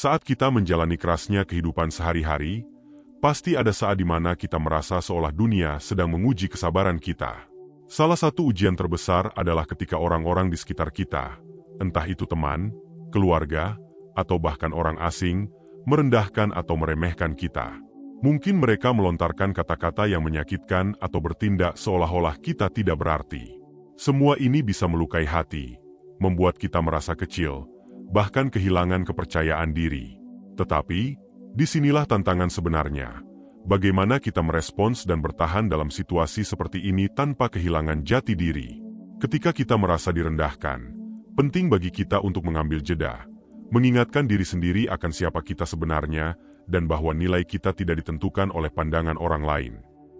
Saat kita menjalani kerasnya kehidupan sehari-hari, pasti ada saat di mana kita merasa seolah dunia sedang menguji kesabaran kita. Salah satu ujian terbesar adalah ketika orang-orang di sekitar kita, entah itu teman, keluarga, atau bahkan orang asing, merendahkan atau meremehkan kita. Mungkin mereka melontarkan kata-kata yang menyakitkan atau bertindak seolah-olah kita tidak berarti. Semua ini bisa melukai hati, membuat kita merasa kecil, bahkan kehilangan kepercayaan diri. Tetapi, disinilah tantangan sebenarnya. Bagaimana kita merespons dan bertahan dalam situasi seperti ini tanpa kehilangan jati diri. Ketika kita merasa direndahkan, penting bagi kita untuk mengambil jeda, mengingatkan diri sendiri akan siapa kita sebenarnya, dan bahwa nilai kita tidak ditentukan oleh pandangan orang lain.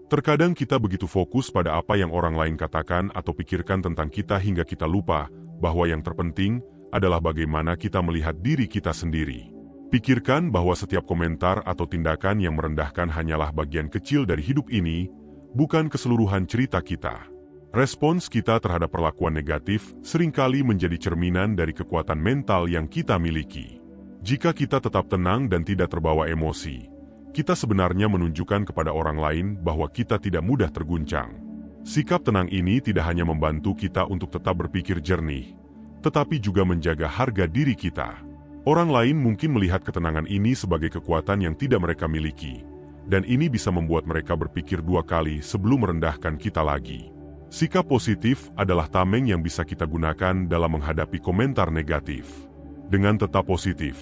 Terkadang kita begitu fokus pada apa yang orang lain katakan atau pikirkan tentang kita hingga kita lupa bahwa yang terpenting adalah bagaimana kita melihat diri kita sendiri. Pikirkan bahwa setiap komentar atau tindakan yang merendahkan hanyalah bagian kecil dari hidup ini, bukan keseluruhan cerita kita. Respons kita terhadap perlakuan negatif seringkali menjadi cerminan dari kekuatan mental yang kita miliki. Jika kita tetap tenang dan tidak terbawa emosi, kita sebenarnya menunjukkan kepada orang lain bahwa kita tidak mudah terguncang. Sikap tenang ini tidak hanya membantu kita untuk tetap berpikir jernih, tetapi juga menjaga harga diri kita. Orang lain mungkin melihat ketenangan ini sebagai kekuatan yang tidak mereka miliki, dan ini bisa membuat mereka berpikir dua kali sebelum merendahkan kita lagi. Sikap positif adalah tameng yang bisa kita gunakan dalam menghadapi komentar negatif. Dengan tetap positif,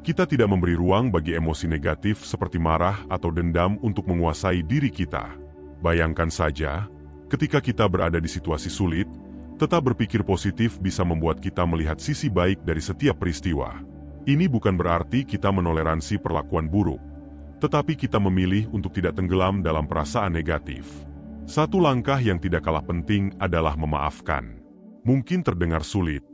kita tidak memberi ruang bagi emosi negatif seperti marah atau dendam untuk menguasai diri kita. Bayangkan saja, ketika kita berada di situasi sulit, tetap berpikir positif bisa membuat kita melihat sisi baik dari setiap peristiwa. Ini bukan berarti kita menoleransi perlakuan buruk, tetapi kita memilih untuk tidak tenggelam dalam perasaan negatif. Satu langkah yang tidak kalah penting adalah memaafkan. Mungkin terdengar sulit,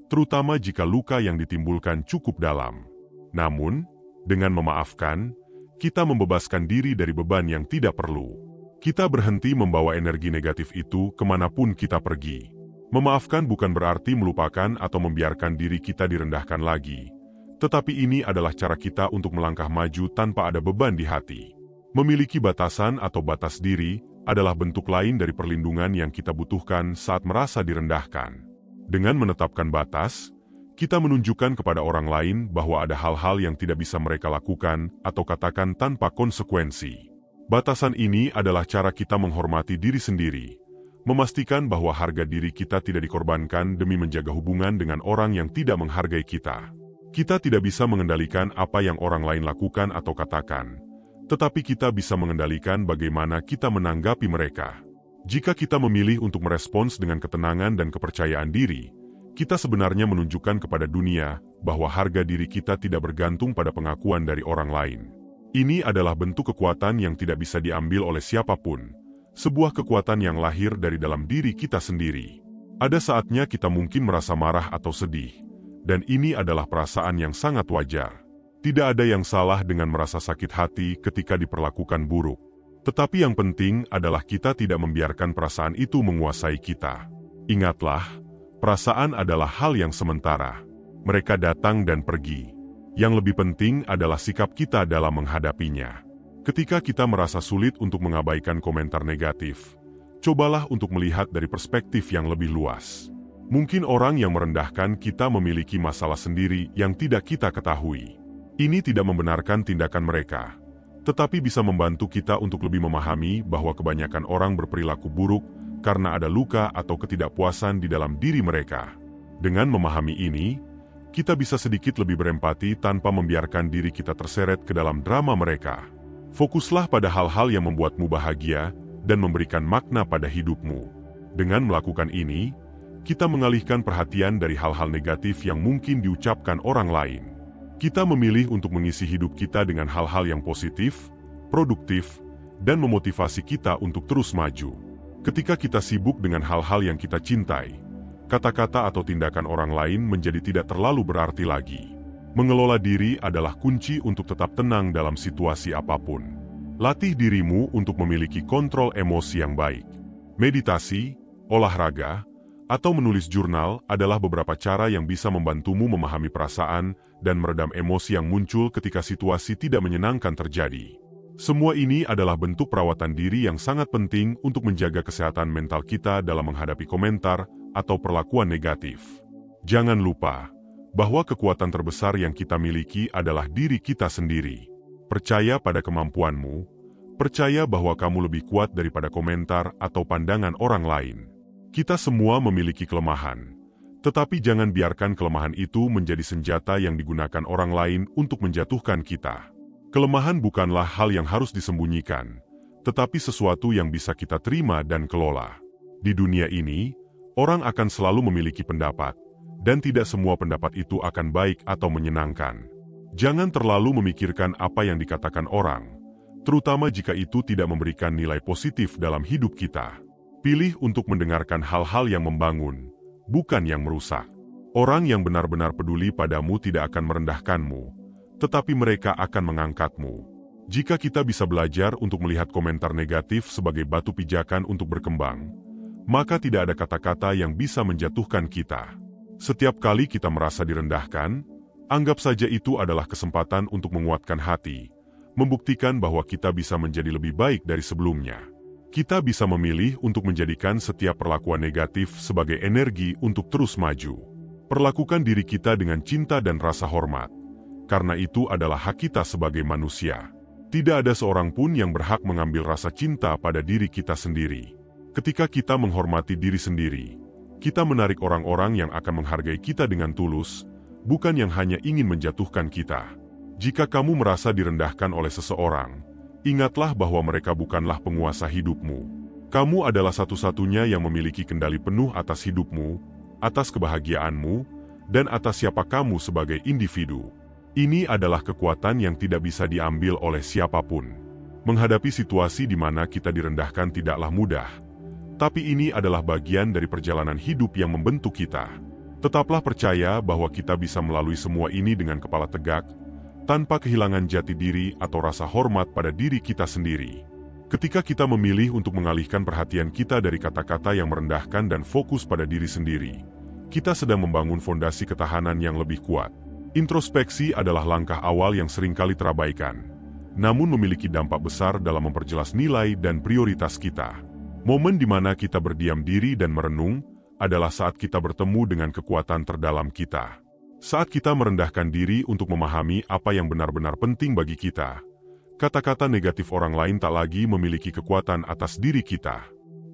terutama jika luka yang ditimbulkan cukup dalam. Namun, dengan memaafkan, kita membebaskan diri dari beban yang tidak perlu. Kita berhenti membawa energi negatif itu kemanapun kita pergi. Memaafkan bukan berarti melupakan atau membiarkan diri kita direndahkan lagi. Tetapi ini adalah cara kita untuk melangkah maju tanpa ada beban di hati. Memiliki batasan atau batas diri adalah bentuk lain dari perlindungan yang kita butuhkan saat merasa direndahkan. Dengan menetapkan batas, kita menunjukkan kepada orang lain bahwa ada hal-hal yang tidak bisa mereka lakukan atau katakan tanpa konsekuensi. Batasan ini adalah cara kita menghormati diri sendiri, memastikan bahwa harga diri kita tidak dikorbankan demi menjaga hubungan dengan orang yang tidak menghargai kita. Kita tidak bisa mengendalikan apa yang orang lain lakukan atau katakan, tetapi kita bisa mengendalikan bagaimana kita menanggapi mereka. Jika kita memilih untuk merespons dengan ketenangan dan kepercayaan diri, kita sebenarnya menunjukkan kepada dunia bahwa harga diri kita tidak bergantung pada pengakuan dari orang lain. Ini adalah bentuk kekuatan yang tidak bisa diambil oleh siapapun, sebuah kekuatan yang lahir dari dalam diri kita sendiri. Ada saatnya kita mungkin merasa marah atau sedih, dan ini adalah perasaan yang sangat wajar. Tidak ada yang salah dengan merasa sakit hati ketika diperlakukan buruk. Tetapi yang penting adalah kita tidak membiarkan perasaan itu menguasai kita. Ingatlah, perasaan adalah hal yang sementara. Mereka datang dan pergi. Yang lebih penting adalah sikap kita dalam menghadapinya. Ketika kita merasa sulit untuk mengabaikan komentar negatif, cobalah untuk melihat dari perspektif yang lebih luas. Mungkin orang yang merendahkan kita memiliki masalah sendiri yang tidak kita ketahui. Ini tidak membenarkan tindakan mereka, tetapi bisa membantu kita untuk lebih memahami bahwa kebanyakan orang berperilaku buruk karena ada luka atau ketidakpuasan di dalam diri mereka. Dengan memahami ini, kita bisa sedikit lebih berempati tanpa membiarkan diri kita terseret ke dalam drama mereka. Fokuslah pada hal-hal yang membuatmu bahagia dan memberikan makna pada hidupmu. Dengan melakukan ini, kita mengalihkan perhatian dari hal-hal negatif yang mungkin diucapkan orang lain. Kita memilih untuk mengisi hidup kita dengan hal-hal yang positif, produktif, dan memotivasi kita untuk terus maju. Ketika kita sibuk dengan hal-hal yang kita cintai, kata-kata atau tindakan orang lain menjadi tidak terlalu berarti lagi. Mengelola diri adalah kunci untuk tetap tenang dalam situasi apapun. Latih dirimu untuk memiliki kontrol emosi yang baik. Meditasi, olahraga, atau menulis jurnal adalah beberapa cara yang bisa membantumu memahami perasaan dan meredam emosi yang muncul ketika situasi tidak menyenangkan terjadi. Semua ini adalah bentuk perawatan diri yang sangat penting untuk menjaga kesehatan mental kita dalam menghadapi komentar atau perlakuan negatif. Jangan lupa bahwa kekuatan terbesar yang kita miliki adalah diri kita sendiri. Percaya pada kemampuanmu, percaya bahwa kamu lebih kuat daripada komentar atau pandangan orang lain. Kita semua memiliki kelemahan, tetapi jangan biarkan kelemahan itu menjadi senjata yang digunakan orang lain untuk menjatuhkan kita. Kelemahan bukanlah hal yang harus disembunyikan, tetapi sesuatu yang bisa kita terima dan kelola. Di dunia ini, orang akan selalu memiliki pendapat, dan tidak semua pendapat itu akan baik atau menyenangkan. Jangan terlalu memikirkan apa yang dikatakan orang, terutama jika itu tidak memberikan nilai positif dalam hidup kita. Pilih untuk mendengarkan hal-hal yang membangun, bukan yang merusak. Orang yang benar-benar peduli padamu tidak akan merendahkanmu, tetapi mereka akan mengangkatmu. Jika kita bisa belajar untuk melihat komentar negatif sebagai batu pijakan untuk berkembang, maka tidak ada kata-kata yang bisa menjatuhkan kita. Setiap kali kita merasa direndahkan, anggap saja itu adalah kesempatan untuk menguatkan hati, membuktikan bahwa kita bisa menjadi lebih baik dari sebelumnya. Kita bisa memilih untuk menjadikan setiap perlakuan negatif sebagai energi untuk terus maju. Perlakukan diri kita dengan cinta dan rasa hormat, karena itu adalah hak kita sebagai manusia. Tidak ada seorang pun yang berhak mengambil rasa cinta pada diri kita sendiri. Ketika kita menghormati diri sendiri, kita menarik orang-orang yang akan menghargai kita dengan tulus, bukan yang hanya ingin menjatuhkan kita. Jika kamu merasa direndahkan oleh seseorang, ingatlah bahwa mereka bukanlah penguasa hidupmu. Kamu adalah satu-satunya yang memiliki kendali penuh atas hidupmu, atas kebahagiaanmu, dan atas siapa kamu sebagai individu. Ini adalah kekuatan yang tidak bisa diambil oleh siapapun. Menghadapi situasi di mana kita direndahkan tidaklah mudah, tapi ini adalah bagian dari perjalanan hidup yang membentuk kita. Tetaplah percaya bahwa kita bisa melalui semua ini dengan kepala tegak, tanpa kehilangan jati diri atau rasa hormat pada diri kita sendiri. Ketika kita memilih untuk mengalihkan perhatian kita dari kata-kata yang merendahkan dan fokus pada diri sendiri, kita sedang membangun fondasi ketahanan yang lebih kuat. Introspeksi adalah langkah awal yang seringkali terabaikan, namun memiliki dampak besar dalam memperjelas nilai dan prioritas kita. Momen di mana kita berdiam diri dan merenung adalah saat kita bertemu dengan kekuatan terdalam kita. Saat kita merendahkan diri untuk memahami apa yang benar-benar penting bagi kita, kata-kata negatif orang lain tak lagi memiliki kekuatan atas diri kita.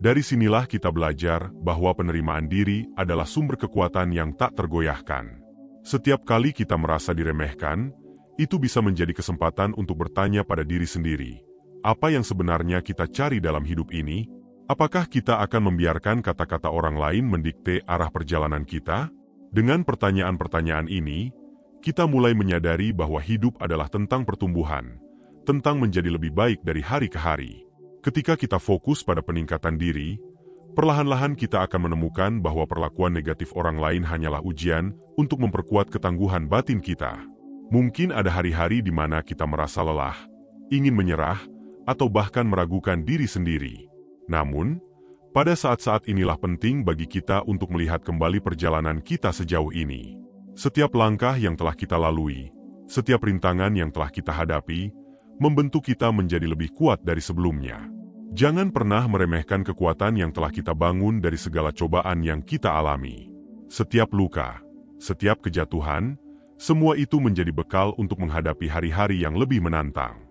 Dari sinilah kita belajar bahwa penerimaan diri adalah sumber kekuatan yang tak tergoyahkan. Setiap kali kita merasa diremehkan, itu bisa menjadi kesempatan untuk bertanya pada diri sendiri, apa yang sebenarnya kita cari dalam hidup ini? Apakah kita akan membiarkan kata-kata orang lain mendikte arah perjalanan kita? Dengan pertanyaan-pertanyaan ini, kita mulai menyadari bahwa hidup adalah tentang pertumbuhan, tentang menjadi lebih baik dari hari ke hari. Ketika kita fokus pada peningkatan diri, perlahan-lahan kita akan menemukan bahwa perlakuan negatif orang lain hanyalah ujian untuk memperkuat ketangguhan batin kita. Mungkin ada hari-hari di mana kita merasa lelah, ingin menyerah, atau bahkan meragukan diri sendiri. Namun, pada saat-saat inilah penting bagi kita untuk melihat kembali perjalanan kita sejauh ini. Setiap langkah yang telah kita lalui, setiap rintangan yang telah kita hadapi, membentuk kita menjadi lebih kuat dari sebelumnya. Jangan pernah meremehkan kekuatan yang telah kita bangun dari segala cobaan yang kita alami. Setiap luka, setiap kejatuhan, semua itu menjadi bekal untuk menghadapi hari-hari yang lebih menantang.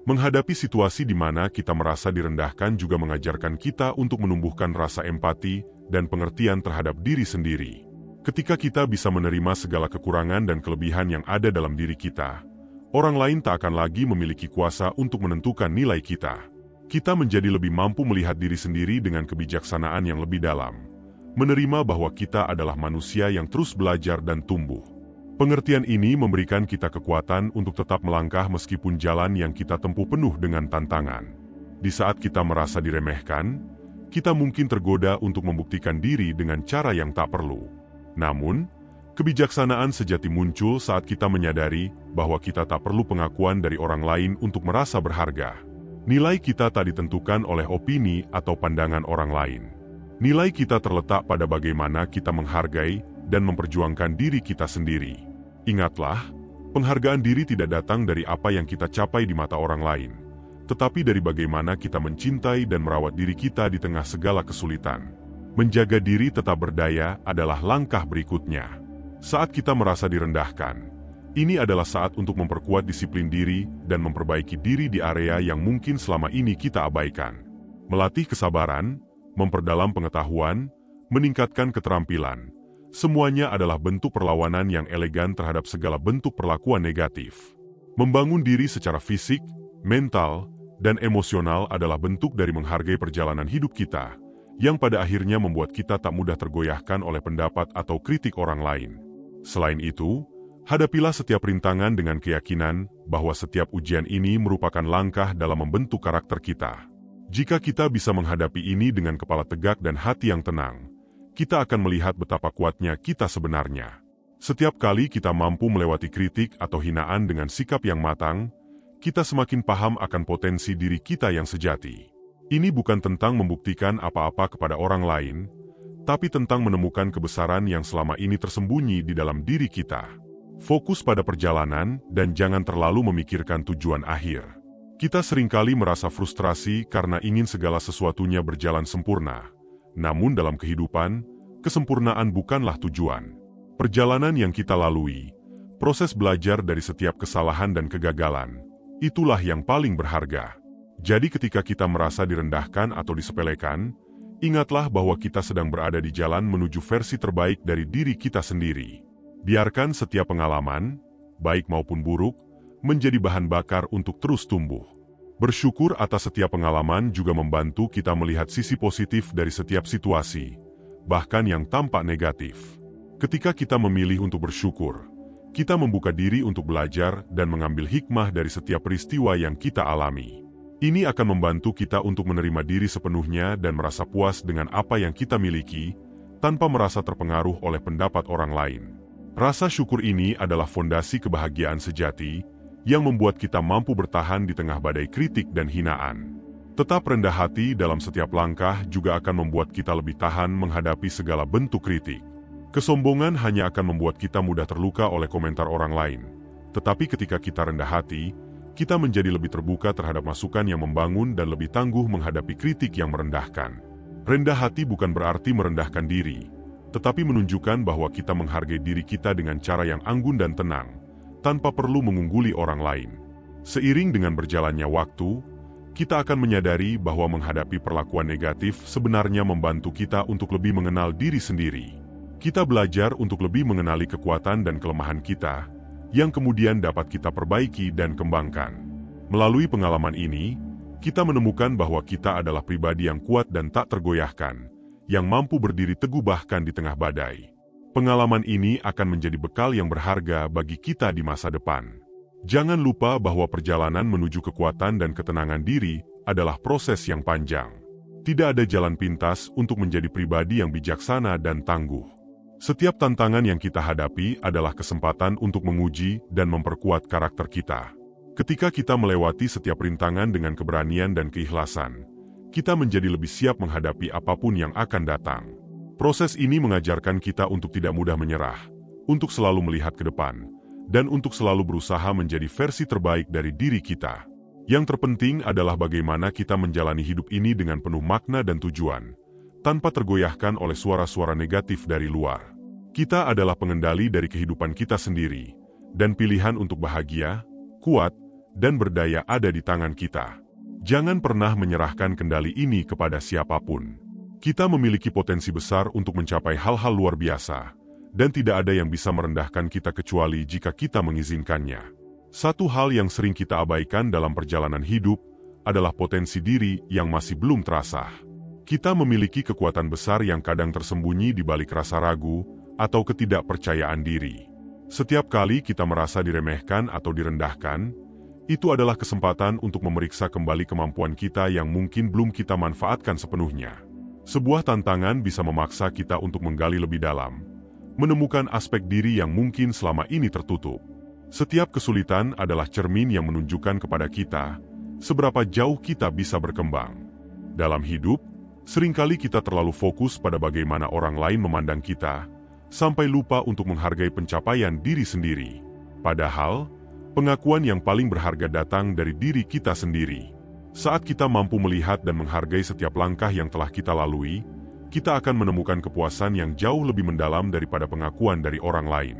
Menghadapi situasi di mana kita merasa direndahkan juga mengajarkan kita untuk menumbuhkan rasa empati dan pengertian terhadap diri sendiri. Ketika kita bisa menerima segala kekurangan dan kelebihan yang ada dalam diri kita, orang lain tak akan lagi memiliki kuasa untuk menentukan nilai kita. Kita menjadi lebih mampu melihat diri sendiri dengan kebijaksanaan yang lebih dalam, menerima bahwa kita adalah manusia yang terus belajar dan tumbuh. Pengertian ini memberikan kita kekuatan untuk tetap melangkah meskipun jalan yang kita tempuh penuh dengan tantangan. Di saat kita merasa diremehkan, kita mungkin tergoda untuk membuktikan diri dengan cara yang tak perlu. Namun, kebijaksanaan sejati muncul saat kita menyadari bahwa kita tak perlu pengakuan dari orang lain untuk merasa berharga. Nilai kita tak ditentukan oleh opini atau pandangan orang lain. Nilai kita terletak pada bagaimana kita menghargai dan memperjuangkan diri kita sendiri. Ingatlah, penghargaan diri tidak datang dari apa yang kita capai di mata orang lain, tetapi dari bagaimana kita mencintai dan merawat diri kita di tengah segala kesulitan. Menjaga diri tetap berdaya adalah langkah berikutnya. Saat kita merasa direndahkan, ini adalah saat untuk memperkuat disiplin diri dan memperbaiki diri di area yang mungkin selama ini kita abaikan. Melatih kesabaran, memperdalam pengetahuan, meningkatkan keterampilan, semuanya adalah bentuk perlawanan yang elegan terhadap segala bentuk perlakuan negatif. Membangun diri secara fisik, mental, dan emosional adalah bentuk dari menghargai perjalanan hidup kita, yang pada akhirnya membuat kita tak mudah tergoyahkan oleh pendapat atau kritik orang lain. Selain itu, hadapilah setiap rintangan dengan keyakinan bahwa setiap ujian ini merupakan langkah dalam membentuk karakter kita. Jika kita bisa menghadapi ini dengan kepala tegak dan hati yang tenang, kita akan melihat betapa kuatnya kita sebenarnya. Setiap kali kita mampu melewati kritik atau hinaan dengan sikap yang matang, kita semakin paham akan potensi diri kita yang sejati. Ini bukan tentang membuktikan apa-apa kepada orang lain, tapi tentang menemukan kebesaran yang selama ini tersembunyi di dalam diri kita. Fokus pada perjalanan dan jangan terlalu memikirkan tujuan akhir. Kita seringkali merasa frustrasi karena ingin segala sesuatunya berjalan sempurna. Namun dalam kehidupan, kesempurnaan bukanlah tujuan. Perjalanan yang kita lalui, proses belajar dari setiap kesalahan dan kegagalan, itulah yang paling berharga. Jadi ketika kita merasa direndahkan atau disepelekan, ingatlah bahwa kita sedang berada di jalan menuju versi terbaik dari diri kita sendiri. Biarkan setiap pengalaman, baik maupun buruk, menjadi bahan bakar untuk terus tumbuh. Bersyukur atas setiap pengalaman juga membantu kita melihat sisi positif dari setiap situasi, bahkan yang tampak negatif. Ketika kita memilih untuk bersyukur, kita membuka diri untuk belajar dan mengambil hikmah dari setiap peristiwa yang kita alami. Ini akan membantu kita untuk menerima diri sepenuhnya dan merasa puas dengan apa yang kita miliki, tanpa merasa terpengaruh oleh pendapat orang lain. Rasa syukur ini adalah fondasi kebahagiaan sejati, yang membuat kita mampu bertahan di tengah badai kritik dan hinaan. Tetap rendah hati dalam setiap langkah juga akan membuat kita lebih tahan menghadapi segala bentuk kritik. Kesombongan hanya akan membuat kita mudah terluka oleh komentar orang lain. Tetapi ketika kita rendah hati, kita menjadi lebih terbuka terhadap masukan yang membangun dan lebih tangguh menghadapi kritik yang merendahkan. Rendah hati bukan berarti merendahkan diri, tetapi menunjukkan bahwa kita menghargai diri kita dengan cara yang anggun dan tenang, tanpa perlu mengungguli orang lain. Seiring dengan berjalannya waktu, kita akan menyadari bahwa menghadapi perlakuan negatif sebenarnya membantu kita untuk lebih mengenal diri sendiri. Kita belajar untuk lebih mengenali kekuatan dan kelemahan kita, yang kemudian dapat kita perbaiki dan kembangkan. Melalui pengalaman ini, kita menemukan bahwa kita adalah pribadi yang kuat dan tak tergoyahkan, yang mampu berdiri teguh bahkan di tengah badai. Pengalaman ini akan menjadi bekal yang berharga bagi kita di masa depan. Jangan lupa bahwa perjalanan menuju kekuatan dan ketenangan diri adalah proses yang panjang. Tidak ada jalan pintas untuk menjadi pribadi yang bijaksana dan tangguh. Setiap tantangan yang kita hadapi adalah kesempatan untuk menguji dan memperkuat karakter kita. Ketika kita melewati setiap rintangan dengan keberanian dan keikhlasan, kita menjadi lebih siap menghadapi apapun yang akan datang. Proses ini mengajarkan kita untuk tidak mudah menyerah, untuk selalu melihat ke depan, dan untuk selalu berusaha menjadi versi terbaik dari diri kita. Yang terpenting adalah bagaimana kita menjalani hidup ini dengan penuh makna dan tujuan, tanpa tergoyahkan oleh suara-suara negatif dari luar. Kita adalah pengendali dari kehidupan kita sendiri, dan pilihan untuk bahagia, kuat, dan berdaya ada di tangan kita. Jangan pernah menyerahkan kendali ini kepada siapapun. Kita memiliki potensi besar untuk mencapai hal-hal luar biasa, dan tidak ada yang bisa merendahkan kita kecuali jika kita mengizinkannya. Satu hal yang sering kita abaikan dalam perjalanan hidup adalah potensi diri yang masih belum terasah. Kita memiliki kekuatan besar yang kadang tersembunyi di balik rasa ragu atau ketidakpercayaan diri. Setiap kali kita merasa diremehkan atau direndahkan, itu adalah kesempatan untuk memeriksa kembali kemampuan kita yang mungkin belum kita manfaatkan sepenuhnya. Sebuah tantangan bisa memaksa kita untuk menggali lebih dalam, menemukan aspek diri yang mungkin selama ini tertutup. Setiap kesulitan adalah cermin yang menunjukkan kepada kita seberapa jauh kita bisa berkembang. Dalam hidup, Seringkali kita terlalu fokus pada bagaimana orang lain memandang kita, sampai lupa untuk menghargai pencapaian diri sendiri. Padahal, pengakuan yang paling berharga datang dari diri kita sendiri. Saat kita mampu melihat dan menghargai setiap langkah yang telah kita lalui, kita akan menemukan kepuasan yang jauh lebih mendalam daripada pengakuan dari orang lain.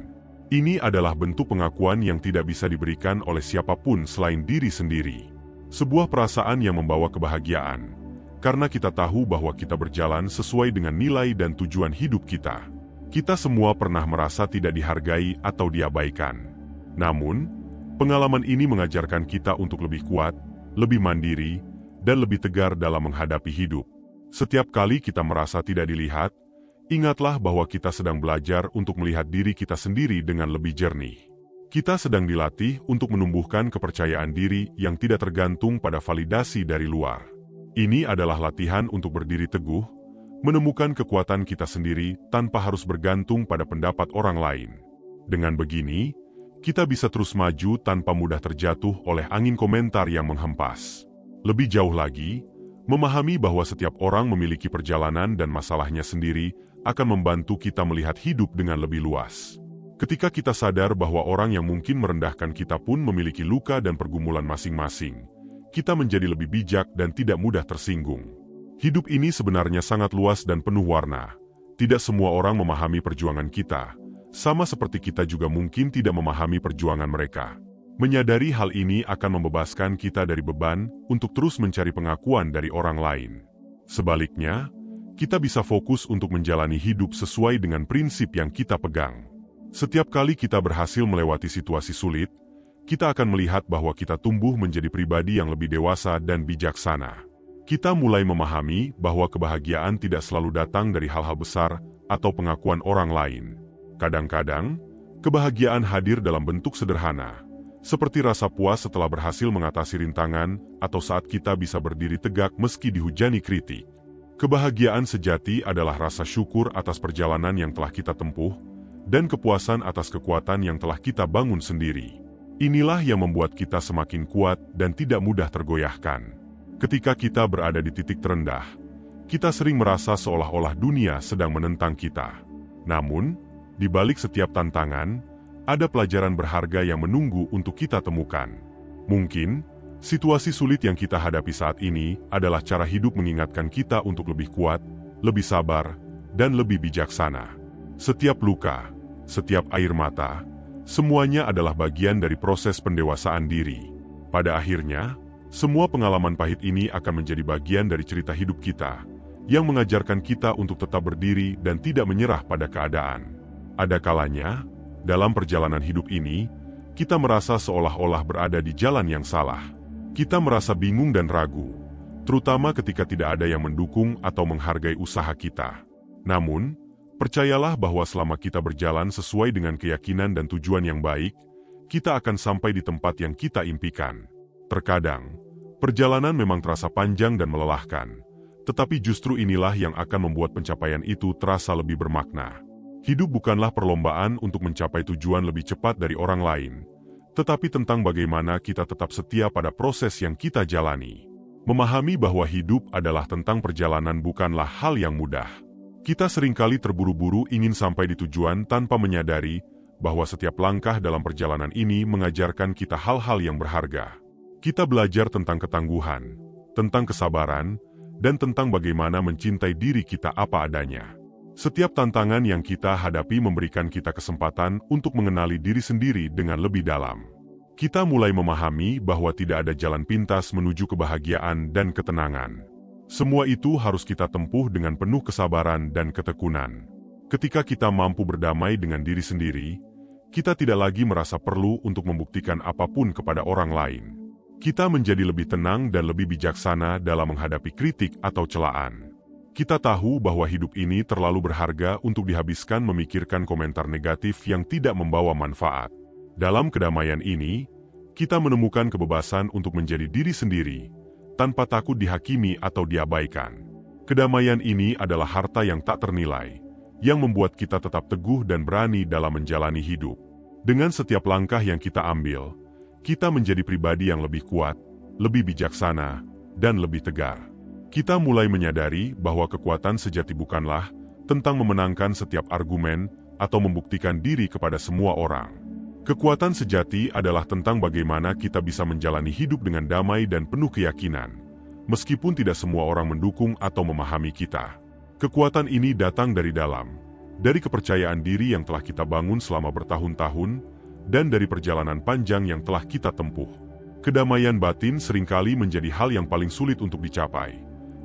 Ini adalah bentuk pengakuan yang tidak bisa diberikan oleh siapapun selain diri sendiri. Sebuah perasaan yang membawa kebahagiaan, karena kita tahu bahwa kita berjalan sesuai dengan nilai dan tujuan hidup kita. Kita semua pernah merasa tidak dihargai atau diabaikan. Namun, pengalaman ini mengajarkan kita untuk lebih kuat, lebih mandiri, dan lebih tegar dalam menghadapi hidup. Setiap kali kita merasa tidak dilihat, ingatlah bahwa kita sedang belajar untuk melihat diri kita sendiri dengan lebih jernih. Kita sedang dilatih untuk menumbuhkan kepercayaan diri yang tidak tergantung pada validasi dari luar. Ini adalah latihan untuk berdiri teguh, menemukan kekuatan kita sendiri tanpa harus bergantung pada pendapat orang lain. Dengan begini, kita bisa terus maju tanpa mudah terjatuh oleh angin komentar yang menghempas. Lebih jauh lagi, memahami bahwa setiap orang memiliki perjalanan dan masalahnya sendiri akan membantu kita melihat hidup dengan lebih luas. Ketika kita sadar bahwa orang yang mungkin merendahkan kita pun memiliki luka dan pergumulan masing-masing, kita menjadi lebih bijak dan tidak mudah tersinggung. Hidup ini sebenarnya sangat luas dan penuh warna. Tidak semua orang memahami perjuangan kita, sama seperti kita juga mungkin tidak memahami perjuangan mereka. Menyadari hal ini akan membebaskan kita dari beban untuk terus mencari pengakuan dari orang lain. Sebaliknya, kita bisa fokus untuk menjalani hidup sesuai dengan prinsip yang kita pegang. Setiap kali kita berhasil melewati situasi sulit, kita akan melihat bahwa kita tumbuh menjadi pribadi yang lebih dewasa dan bijaksana. Kita mulai memahami bahwa kebahagiaan tidak selalu datang dari hal-hal besar atau pengakuan orang lain. Kadang-kadang, kebahagiaan hadir dalam bentuk sederhana, seperti rasa puas setelah berhasil mengatasi rintangan atau saat kita bisa berdiri tegak meski dihujani kritik. Kebahagiaan sejati adalah rasa syukur atas perjalanan yang telah kita tempuh dan kepuasan atas kekuatan yang telah kita bangun sendiri. Inilah yang membuat kita semakin kuat dan tidak mudah tergoyahkan. Ketika kita berada di titik terendah, kita sering merasa seolah-olah dunia sedang menentang kita. Namun, di balik setiap tantangan, ada pelajaran berharga yang menunggu untuk kita temukan. Mungkin, situasi sulit yang kita hadapi saat ini adalah cara hidup mengingatkan kita untuk lebih kuat, lebih sabar, dan lebih bijaksana. Setiap luka, setiap air mata, semuanya adalah bagian dari proses pendewasaan diri. Pada akhirnya, semua pengalaman pahit ini akan menjadi bagian dari cerita hidup kita, yang mengajarkan kita untuk tetap berdiri dan tidak menyerah pada keadaan. Ada kalanya, dalam perjalanan hidup ini, kita merasa seolah-olah berada di jalan yang salah. Kita merasa bingung dan ragu, terutama ketika tidak ada yang mendukung atau menghargai usaha kita. Namun, percayalah bahwa selama kita berjalan sesuai dengan keyakinan dan tujuan yang baik, kita akan sampai di tempat yang kita impikan. Terkadang, perjalanan memang terasa panjang dan melelahkan, tetapi justru inilah yang akan membuat pencapaian itu terasa lebih bermakna. Hidup bukanlah perlombaan untuk mencapai tujuan lebih cepat dari orang lain, tetapi tentang bagaimana kita tetap setia pada proses yang kita jalani. Memahami bahwa hidup adalah tentang perjalanan bukanlah hal yang mudah. Kita seringkali terburu-buru ingin sampai di tujuan tanpa menyadari bahwa setiap langkah dalam perjalanan ini mengajarkan kita hal-hal yang berharga. Kita belajar tentang ketangguhan, tentang kesabaran, dan tentang bagaimana mencintai diri kita apa adanya. Setiap tantangan yang kita hadapi memberikan kita kesempatan untuk mengenali diri sendiri dengan lebih dalam. Kita mulai memahami bahwa tidak ada jalan pintas menuju kebahagiaan dan ketenangan. Semua itu harus kita tempuh dengan penuh kesabaran dan ketekunan. Ketika kita mampu berdamai dengan diri sendiri, kita tidak lagi merasa perlu untuk membuktikan apapun kepada orang lain. Kita menjadi lebih tenang dan lebih bijaksana dalam menghadapi kritik atau celaan. Kita tahu bahwa hidup ini terlalu berharga untuk dihabiskan memikirkan komentar negatif yang tidak membawa manfaat. Dalam kedamaian ini, kita menemukan kebebasan untuk menjadi diri sendiri, tanpa takut dihakimi atau diabaikan. Kedamaian ini adalah harta yang tak ternilai, yang membuat kita tetap teguh dan berani dalam menjalani hidup. Dengan setiap langkah yang kita ambil, kita menjadi pribadi yang lebih kuat, lebih bijaksana, dan lebih tegar. Kita mulai menyadari bahwa kekuatan sejati bukanlah tentang memenangkan setiap argumen atau membuktikan diri kepada semua orang. Kekuatan sejati adalah tentang bagaimana kita bisa menjalani hidup dengan damai dan penuh keyakinan, meskipun tidak semua orang mendukung atau memahami kita. Kekuatan ini datang dari dalam, dari kepercayaan diri yang telah kita bangun selama bertahun-tahun, dan dari perjalanan panjang yang telah kita tempuh. Kedamaian batin seringkali menjadi hal yang paling sulit untuk dicapai,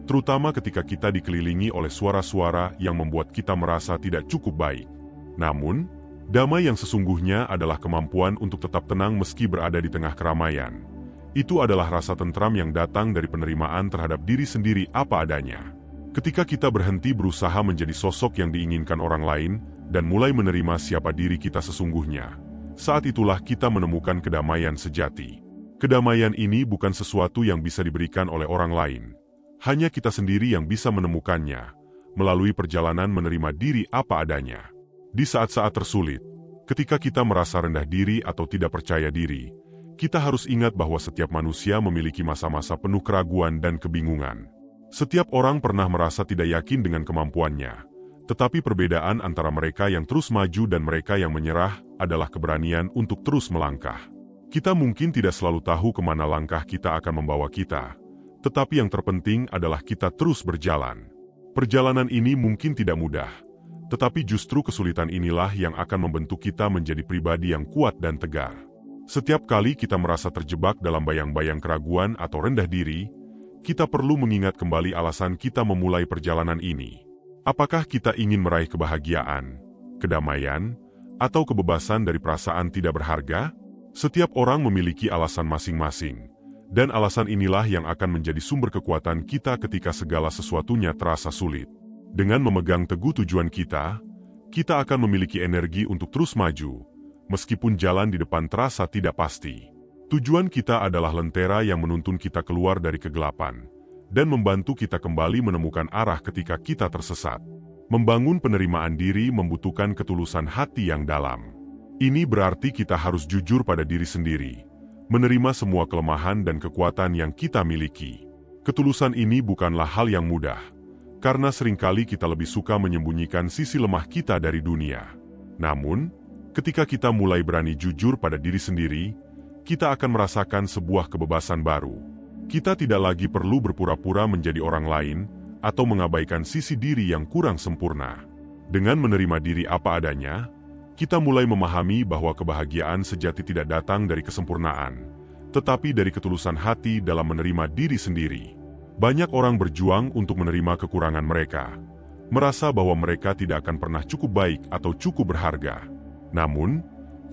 terutama ketika kita dikelilingi oleh suara-suara yang membuat kita merasa tidak cukup baik. Namun, damai yang sesungguhnya adalah kemampuan untuk tetap tenang meski berada di tengah keramaian. Itu adalah rasa tentram yang datang dari penerimaan terhadap diri sendiri apa adanya. Ketika kita berhenti berusaha menjadi sosok yang diinginkan orang lain dan mulai menerima siapa diri kita sesungguhnya, saat itulah kita menemukan kedamaian sejati. Kedamaian ini bukan sesuatu yang bisa diberikan oleh orang lain. Hanya kita sendiri yang bisa menemukannya, melalui perjalanan menerima diri apa adanya. Di saat-saat tersulit, ketika kita merasa rendah diri atau tidak percaya diri, kita harus ingat bahwa setiap manusia memiliki masa-masa penuh keraguan dan kebingungan. Setiap orang pernah merasa tidak yakin dengan kemampuannya, tetapi perbedaan antara mereka yang terus maju dan mereka yang menyerah adalah keberanian untuk terus melangkah. Kita mungkin tidak selalu tahu kemana langkah kita akan membawa kita, tetapi yang terpenting adalah kita terus berjalan. Perjalanan ini mungkin tidak mudah, tetapi justru kesulitan inilah yang akan membentuk kita menjadi pribadi yang kuat dan tegar. Setiap kali kita merasa terjebak dalam bayang-bayang keraguan atau rendah diri, kita perlu mengingat kembali alasan kita memulai perjalanan ini. Apakah kita ingin meraih kebahagiaan, kedamaian, atau kebebasan dari perasaan tidak berharga? Setiap orang memiliki alasan masing-masing, dan alasan inilah yang akan menjadi sumber kekuatan kita ketika segala sesuatunya terasa sulit. Dengan memegang teguh tujuan kita akan memiliki energi untuk terus maju, meskipun jalan di depan terasa tidak pasti. Tujuan kita adalah lentera yang menuntun kita keluar dari kegelapan, dan membantu kita kembali menemukan arah ketika kita tersesat. Membangun penerimaan diri membutuhkan ketulusan hati yang dalam. Ini berarti kita harus jujur pada diri sendiri, menerima semua kelemahan dan kekuatan yang kita miliki. Ketulusan ini bukanlah hal yang mudah, karena seringkali kita lebih suka menyembunyikan sisi lemah kita dari dunia. Namun, ketika kita mulai berani jujur pada diri sendiri, kita akan merasakan sebuah kebebasan baru. Kita tidak lagi perlu berpura-pura menjadi orang lain atau mengabaikan sisi diri yang kurang sempurna. Dengan menerima diri apa adanya, kita mulai memahami bahwa kebahagiaan sejati tidak datang dari kesempurnaan, tetapi dari ketulusan hati dalam menerima diri sendiri. Banyak orang berjuang untuk menerima kekurangan mereka, merasa bahwa mereka tidak akan pernah cukup baik atau cukup berharga. Namun,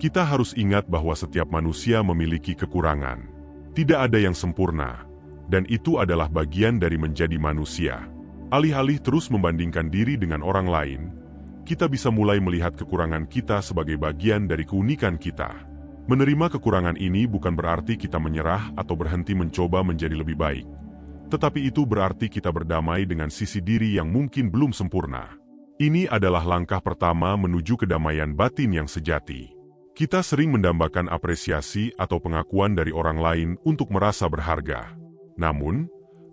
kita harus ingat bahwa setiap manusia memiliki kekurangan. Tidak ada yang sempurna, dan itu adalah bagian dari menjadi manusia. Alih-alih terus membandingkan diri dengan orang lain, kita bisa mulai melihat kekurangan kita sebagai bagian dari keunikan kita. Menerima kekurangan ini bukan berarti kita menyerah atau berhenti mencoba menjadi lebih baik, tetapi itu berarti kita berdamai dengan sisi diri yang mungkin belum sempurna. Ini adalah langkah pertama menuju kedamaian batin yang sejati. Kita sering mendambakan apresiasi atau pengakuan dari orang lain untuk merasa berharga. Namun,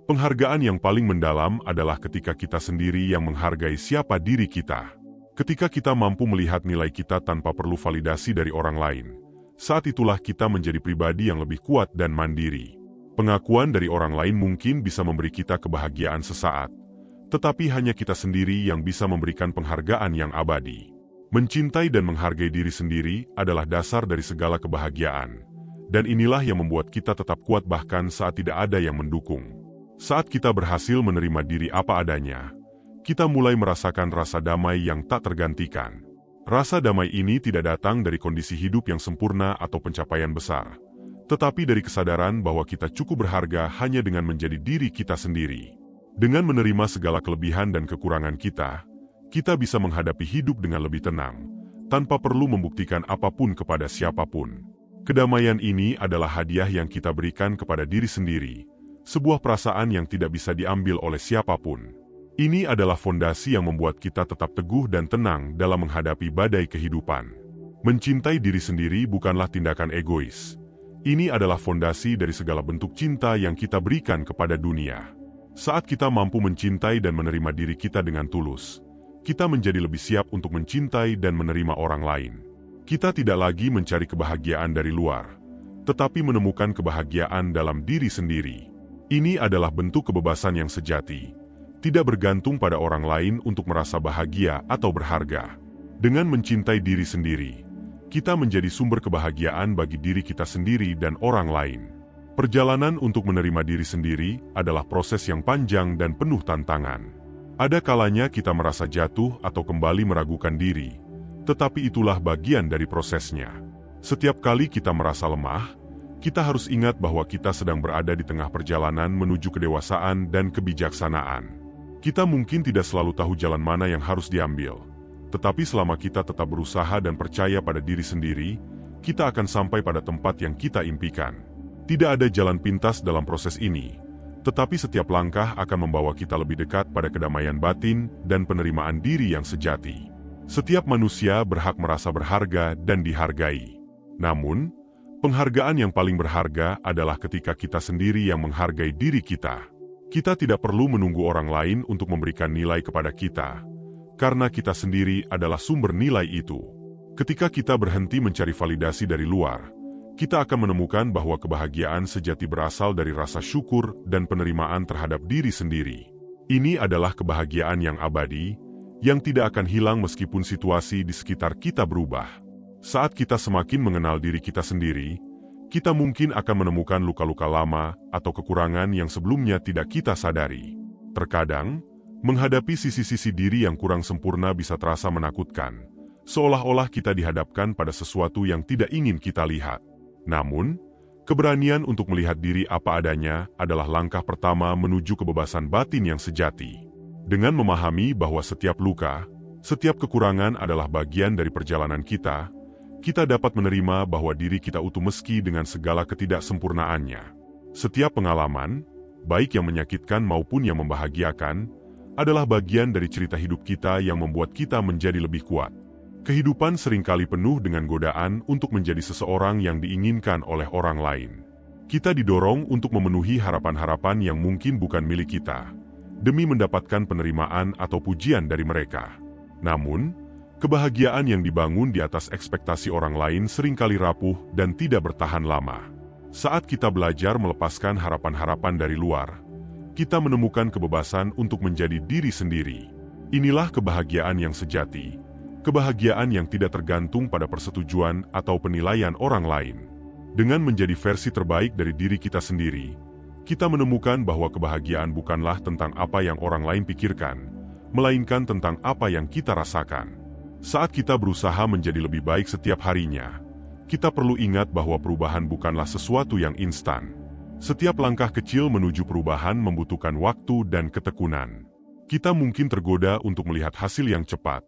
penghargaan yang paling mendalam adalah ketika kita sendiri yang menghargai siapa diri kita. Ketika kita mampu melihat nilai kita tanpa perlu validasi dari orang lain, saat itulah kita menjadi pribadi yang lebih kuat dan mandiri. Pengakuan dari orang lain mungkin bisa memberi kita kebahagiaan sesaat, tetapi hanya kita sendiri yang bisa memberikan penghargaan yang abadi. Mencintai dan menghargai diri sendiri adalah dasar dari segala kebahagiaan, dan inilah yang membuat kita tetap kuat bahkan saat tidak ada yang mendukung. Saat kita berhasil menerima diri apa adanya, kita mulai merasakan rasa damai yang tak tergantikan. Rasa damai ini tidak datang dari kondisi hidup yang sempurna atau pencapaian besar, tetapi dari kesadaran bahwa kita cukup berharga hanya dengan menjadi diri kita sendiri. Dengan menerima segala kelebihan dan kekurangan kita bisa menghadapi hidup dengan lebih tenang, tanpa perlu membuktikan apapun kepada siapapun. Kedamaian ini adalah hadiah yang kita berikan kepada diri sendiri, sebuah perasaan yang tidak bisa diambil oleh siapapun. Ini adalah fondasi yang membuat kita tetap teguh dan tenang dalam menghadapi badai kehidupan. Mencintai diri sendiri bukanlah tindakan egois. Ini adalah fondasi dari segala bentuk cinta yang kita berikan kepada dunia. Saat kita mampu mencintai dan menerima diri kita dengan tulus, kita menjadi lebih siap untuk mencintai dan menerima orang lain. Kita tidak lagi mencari kebahagiaan dari luar, tetapi menemukan kebahagiaan dalam diri sendiri. Ini adalah bentuk kebebasan yang sejati, tidak bergantung pada orang lain untuk merasa bahagia atau berharga. Dengan mencintai diri sendiri, kita menjadi sumber kebahagiaan bagi diri kita sendiri dan orang lain. Perjalanan untuk menerima diri sendiri adalah proses yang panjang dan penuh tantangan. Ada kalanya kita merasa jatuh atau kembali meragukan diri, tetapi itulah bagian dari prosesnya. Setiap kali kita merasa lemah, kita harus ingat bahwa kita sedang berada di tengah perjalanan menuju kedewasaan dan kebijaksanaan. Kita mungkin tidak selalu tahu jalan mana yang harus diambil, tetapi selama kita tetap berusaha dan percaya pada diri sendiri, kita akan sampai pada tempat yang kita impikan. Tidak ada jalan pintas dalam proses ini, tetapi setiap langkah akan membawa kita lebih dekat pada kedamaian batin dan penerimaan diri yang sejati. Setiap manusia berhak merasa berharga dan dihargai. Namun, penghargaan yang paling berharga adalah ketika kita sendiri yang menghargai diri kita. Kita tidak perlu menunggu orang lain untuk memberikan nilai kepada kita, karena kita sendiri adalah sumber nilai itu. Ketika kita berhenti mencari validasi dari luar, kita akan menemukan bahwa kebahagiaan sejati berasal dari rasa syukur dan penerimaan terhadap diri sendiri. Ini adalah kebahagiaan yang abadi, yang tidak akan hilang meskipun situasi di sekitar kita berubah. Saat kita semakin mengenal diri kita sendiri, kita mungkin akan menemukan luka-luka lama atau kekurangan yang sebelumnya tidak kita sadari. Terkadang, menghadapi sisi-sisi diri yang kurang sempurna bisa terasa menakutkan, seolah-olah kita dihadapkan pada sesuatu yang tidak ingin kita lihat. Namun, keberanian untuk melihat diri apa adanya adalah langkah pertama menuju kebebasan batin yang sejati. Dengan memahami bahwa setiap luka, setiap kekurangan adalah bagian dari perjalanan kita, kita dapat menerima bahwa diri kita utuh meski dengan segala ketidaksempurnaannya. Setiap pengalaman, baik yang menyakitkan maupun yang membahagiakan, adalah bagian dari cerita hidup kita yang membuat kita menjadi lebih kuat. Kehidupan seringkali penuh dengan godaan untuk menjadi seseorang yang diinginkan oleh orang lain. Kita didorong untuk memenuhi harapan-harapan yang mungkin bukan milik kita, demi mendapatkan penerimaan atau pujian dari mereka. Namun, kebahagiaan yang dibangun di atas ekspektasi orang lain seringkali rapuh dan tidak bertahan lama. Saat kita belajar melepaskan harapan-harapan dari luar, kita menemukan kebebasan untuk menjadi diri sendiri. Inilah kebahagiaan yang sejati, kebahagiaan yang tidak tergantung pada persetujuan atau penilaian orang lain. Dengan menjadi versi terbaik dari diri kita sendiri, kita menemukan bahwa kebahagiaan bukanlah tentang apa yang orang lain pikirkan, melainkan tentang apa yang kita rasakan. Saat kita berusaha menjadi lebih baik setiap harinya, kita perlu ingat bahwa perubahan bukanlah sesuatu yang instan. Setiap langkah kecil menuju perubahan membutuhkan waktu dan ketekunan. Kita mungkin tergoda untuk melihat hasil yang cepat,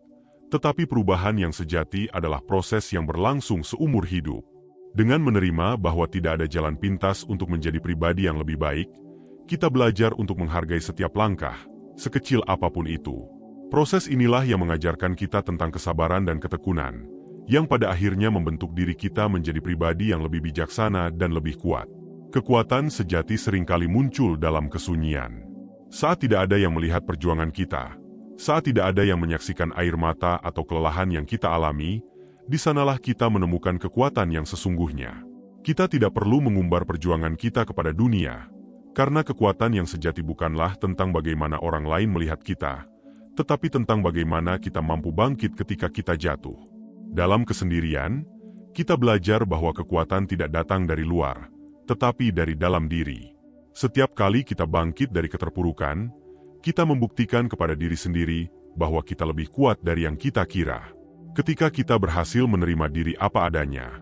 tetapi perubahan yang sejati adalah proses yang berlangsung seumur hidup. Dengan menerima bahwa tidak ada jalan pintas untuk menjadi pribadi yang lebih baik, kita belajar untuk menghargai setiap langkah, sekecil apapun itu. Proses inilah yang mengajarkan kita tentang kesabaran dan ketekunan, yang pada akhirnya membentuk diri kita menjadi pribadi yang lebih bijaksana dan lebih kuat. Kekuatan sejati seringkali muncul dalam kesunyian. Saat tidak ada yang melihat perjuangan kita, saat tidak ada yang menyaksikan air mata atau kelelahan yang kita alami, di sanalah kita menemukan kekuatan yang sesungguhnya. Kita tidak perlu mengumbar perjuangan kita kepada dunia, karena kekuatan yang sejati bukanlah tentang bagaimana orang lain melihat kita, tetapi tentang bagaimana kita mampu bangkit ketika kita jatuh. Dalam kesendirian, kita belajar bahwa kekuatan tidak datang dari luar, tetapi dari dalam diri. Setiap kali kita bangkit dari keterpurukan, kita membuktikan kepada diri sendiri bahwa kita lebih kuat dari yang kita kira. Ketika kita berhasil menerima diri apa adanya,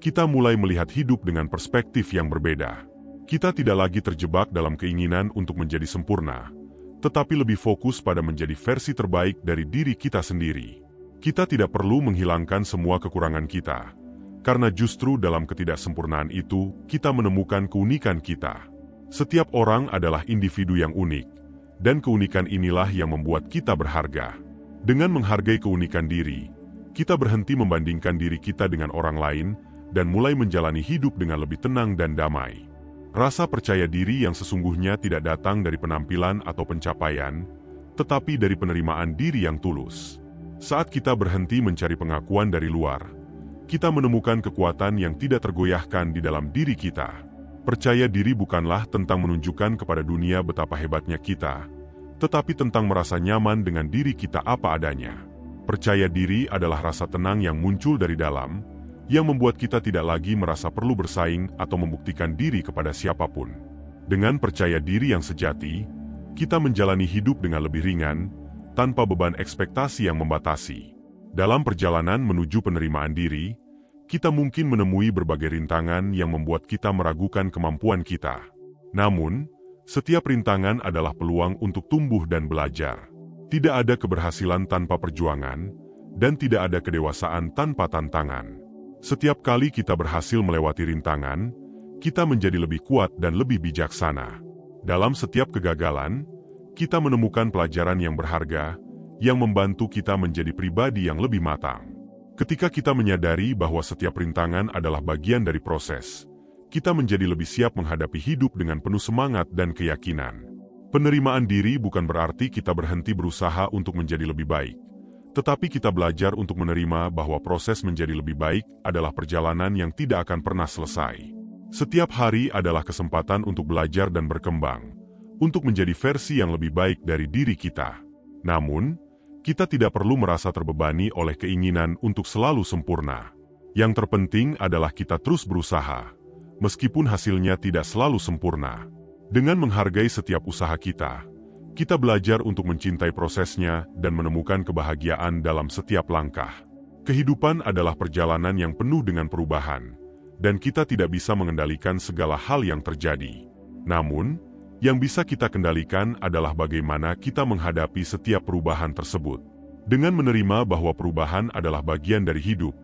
kita mulai melihat hidup dengan perspektif yang berbeda. Kita tidak lagi terjebak dalam keinginan untuk menjadi sempurna, tetapi lebih fokus pada menjadi versi terbaik dari diri kita sendiri. Kita tidak perlu menghilangkan semua kekurangan kita, karena justru dalam ketidaksempurnaan itu, kita menemukan keunikan kita. Setiap orang adalah individu yang unik, dan keunikan inilah yang membuat kita berharga. Dengan menghargai keunikan diri, kita berhenti membandingkan diri kita dengan orang lain, dan mulai menjalani hidup dengan lebih tenang dan damai. Rasa percaya diri yang sesungguhnya tidak datang dari penampilan atau pencapaian, tetapi dari penerimaan diri yang tulus. Saat kita berhenti mencari pengakuan dari luar, kita menemukan kekuatan yang tidak tergoyahkan di dalam diri kita. Percaya diri bukanlah tentang menunjukkan kepada dunia betapa hebatnya kita, tetapi tentang merasa nyaman dengan diri kita apa adanya. Percaya diri adalah rasa tenang yang muncul dari dalam, yang membuat kita tidak lagi merasa perlu bersaing atau membuktikan diri kepada siapapun. Dengan percaya diri yang sejati, kita menjalani hidup dengan lebih ringan, tanpa beban ekspektasi yang membatasi. Dalam perjalanan menuju penerimaan diri, kita mungkin menemui berbagai rintangan yang membuat kita meragukan kemampuan kita. Namun, setiap rintangan adalah peluang untuk tumbuh dan belajar. Tidak ada keberhasilan tanpa perjuangan, dan tidak ada kedewasaan tanpa tantangan. Setiap kali kita berhasil melewati rintangan, kita menjadi lebih kuat dan lebih bijaksana. Dalam setiap kegagalan, kita menemukan pelajaran yang berharga, yang membantu kita menjadi pribadi yang lebih matang. Ketika kita menyadari bahwa setiap rintangan adalah bagian dari proses, kita menjadi lebih siap menghadapi hidup dengan penuh semangat dan keyakinan. Penerimaan diri bukan berarti kita berhenti berusaha untuk menjadi lebih baik, tetapi kita belajar untuk menerima bahwa proses menjadi lebih baik adalah perjalanan yang tidak akan pernah selesai. Setiap hari adalah kesempatan untuk belajar dan berkembang, untuk menjadi versi yang lebih baik dari diri kita. Namun, kita tidak perlu merasa terbebani oleh keinginan untuk selalu sempurna. Yang terpenting adalah kita terus berusaha, meskipun hasilnya tidak selalu sempurna. Dengan menghargai setiap usaha kita belajar untuk mencintai prosesnya dan menemukan kebahagiaan dalam setiap langkah. Kehidupan adalah perjalanan yang penuh dengan perubahan, dan kita tidak bisa mengendalikan segala hal yang terjadi. Namun, yang bisa kita kendalikan adalah bagaimana kita menghadapi setiap perubahan tersebut. Dengan menerima bahwa perubahan adalah bagian dari hidup,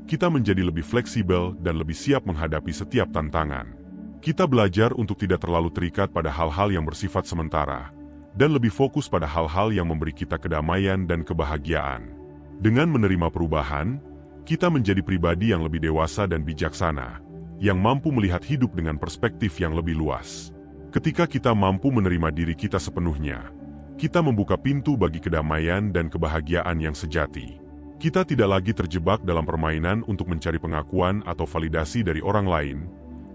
kita menjadi lebih fleksibel dan lebih siap menghadapi setiap tantangan. Kita belajar untuk tidak terlalu terikat pada hal-hal yang bersifat sementara, dan lebih fokus pada hal-hal yang memberi kita kedamaian dan kebahagiaan. Dengan menerima perubahan, kita menjadi pribadi yang lebih dewasa dan bijaksana, yang mampu melihat hidup dengan perspektif yang lebih luas. Ketika kita mampu menerima diri kita sepenuhnya, kita membuka pintu bagi kedamaian dan kebahagiaan yang sejati. Kita tidak lagi terjebak dalam permainan untuk mencari pengakuan atau validasi dari orang lain,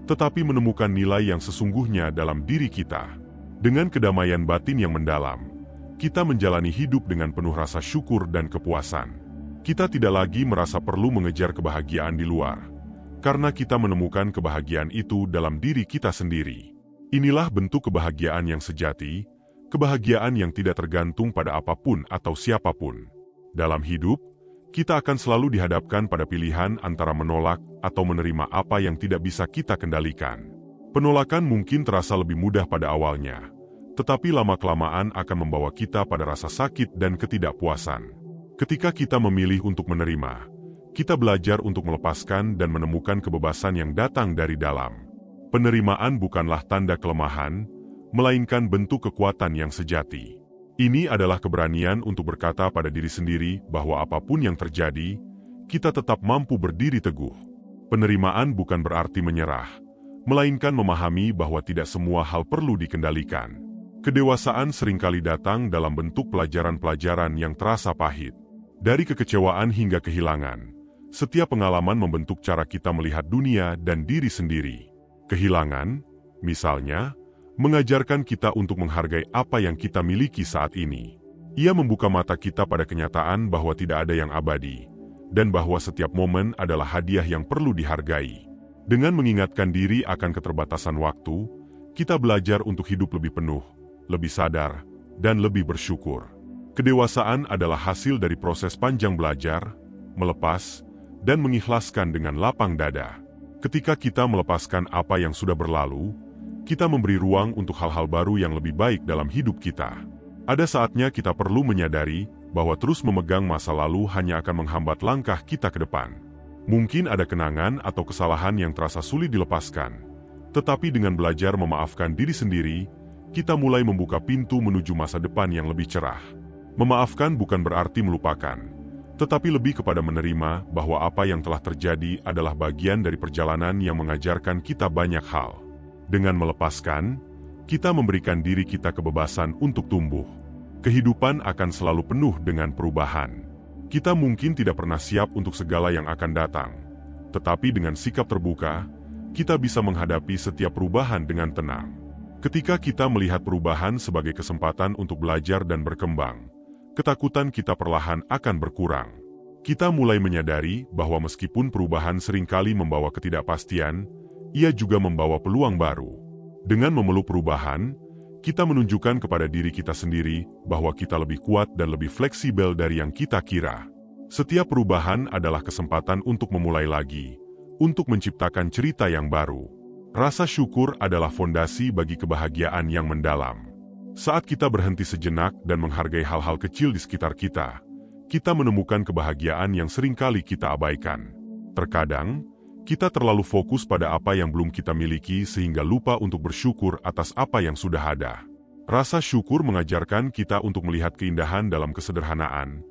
tetapi menemukan nilai yang sesungguhnya dalam diri kita. Dengan kedamaian batin yang mendalam, kita menjalani hidup dengan penuh rasa syukur dan kepuasan. Kita tidak lagi merasa perlu mengejar kebahagiaan di luar, karena kita menemukan kebahagiaan itu dalam diri kita sendiri. Inilah bentuk kebahagiaan yang sejati, kebahagiaan yang tidak tergantung pada apapun atau siapapun. Dalam hidup, kita akan selalu dihadapkan pada pilihan antara menolak atau menerima apa yang tidak bisa kita kendalikan. Penolakan mungkin terasa lebih mudah pada awalnya, tetapi lama-kelamaan akan membawa kita pada rasa sakit dan ketidakpuasan. Ketika kita memilih untuk menerima, kita belajar untuk melepaskan dan menemukan kebebasan yang datang dari dalam. Penerimaan bukanlah tanda kelemahan, melainkan bentuk kekuatan yang sejati. Ini adalah keberanian untuk berkata pada diri sendiri bahwa apapun yang terjadi, kita tetap mampu berdiri teguh. Penerimaan bukan berarti menyerah, melainkan memahami bahwa tidak semua hal perlu dikendalikan. Kedewasaan seringkali datang dalam bentuk pelajaran-pelajaran yang terasa pahit. Dari kekecewaan hingga kehilangan, setiap pengalaman membentuk cara kita melihat dunia dan diri sendiri. Kehilangan, misalnya, mengajarkan kita untuk menghargai apa yang kita miliki saat ini. Ia membuka mata kita pada kenyataan bahwa tidak ada yang abadi, dan bahwa setiap momen adalah hadiah yang perlu dihargai. Dengan mengingatkan diri akan keterbatasan waktu, kita belajar untuk hidup lebih penuh, lebih sadar, dan lebih bersyukur. Kedewasaan adalah hasil dari proses panjang belajar, melepas, dan mengikhlaskan dengan lapang dada. Ketika kita melepaskan apa yang sudah berlalu, kita memberi ruang untuk hal-hal baru yang lebih baik dalam hidup kita. Ada saatnya kita perlu menyadari bahwa terus memegang masa lalu hanya akan menghambat langkah kita ke depan. Mungkin ada kenangan atau kesalahan yang terasa sulit dilepaskan, tetapi dengan belajar memaafkan diri sendiri, kita mulai membuka pintu menuju masa depan yang lebih cerah. Memaafkan bukan berarti melupakan, tetapi lebih kepada menerima bahwa apa yang telah terjadi adalah bagian dari perjalanan yang mengajarkan kita banyak hal. Dengan melepaskan, kita memberikan diri kita kebebasan untuk tumbuh. Kehidupan akan selalu penuh dengan perubahan. Kita mungkin tidak pernah siap untuk segala yang akan datang, tetapi dengan sikap terbuka, kita bisa menghadapi setiap perubahan dengan tenang. Ketika kita melihat perubahan sebagai kesempatan untuk belajar dan berkembang, ketakutan kita perlahan akan berkurang. Kita mulai menyadari bahwa meskipun perubahan seringkali membawa ketidakpastian, ia juga membawa peluang baru. Dengan memeluk perubahan, kita menunjukkan kepada diri kita sendiri bahwa kita lebih kuat dan lebih fleksibel dari yang kita kira. Setiap perubahan adalah kesempatan untuk memulai lagi, untuk menciptakan cerita yang baru. Rasa syukur adalah fondasi bagi kebahagiaan yang mendalam. Saat kita berhenti sejenak dan menghargai hal-hal kecil di sekitar kita, kita menemukan kebahagiaan yang seringkali kita abaikan. Terkadang, kita terlalu fokus pada apa yang belum kita miliki sehingga lupa untuk bersyukur atas apa yang sudah ada. Rasa syukur mengajarkan kita untuk melihat keindahan dalam kesederhanaan,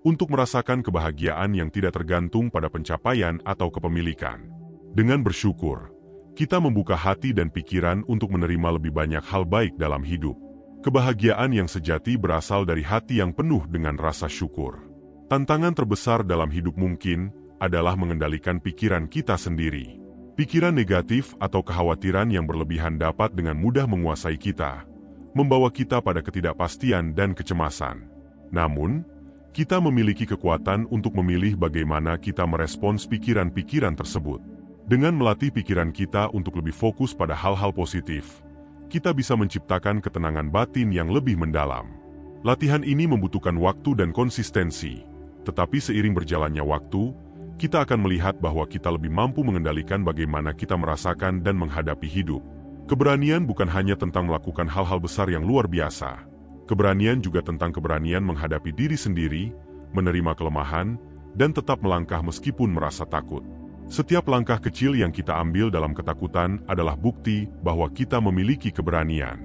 untuk merasakan kebahagiaan yang tidak tergantung pada pencapaian atau kepemilikan. Dengan bersyukur, kita membuka hati dan pikiran untuk menerima lebih banyak hal baik dalam hidup. Kebahagiaan yang sejati berasal dari hati yang penuh dengan rasa syukur. Tantangan terbesar dalam hidup mungkin adalah mengendalikan pikiran kita sendiri. Pikiran negatif atau kekhawatiran yang berlebihan dapat dengan mudah menguasai kita, membawa kita pada ketidakpastian dan kecemasan. Namun, kita memiliki kekuatan untuk memilih bagaimana kita merespons pikiran-pikiran tersebut. Dengan melatih pikiran kita untuk lebih fokus pada hal-hal positif, kita bisa menciptakan ketenangan batin yang lebih mendalam. Latihan ini membutuhkan waktu dan konsistensi. Tetapi seiring berjalannya waktu, kita akan melihat bahwa kita lebih mampu mengendalikan bagaimana kita merasakan dan menghadapi hidup. Keberanian bukan hanya tentang melakukan hal-hal besar yang luar biasa. Keberanian juga tentang keberanian menghadapi diri sendiri, menerima kelemahan, dan tetap melangkah meskipun merasa takut. Setiap langkah kecil yang kita ambil dalam ketakutan adalah bukti bahwa kita memiliki keberanian.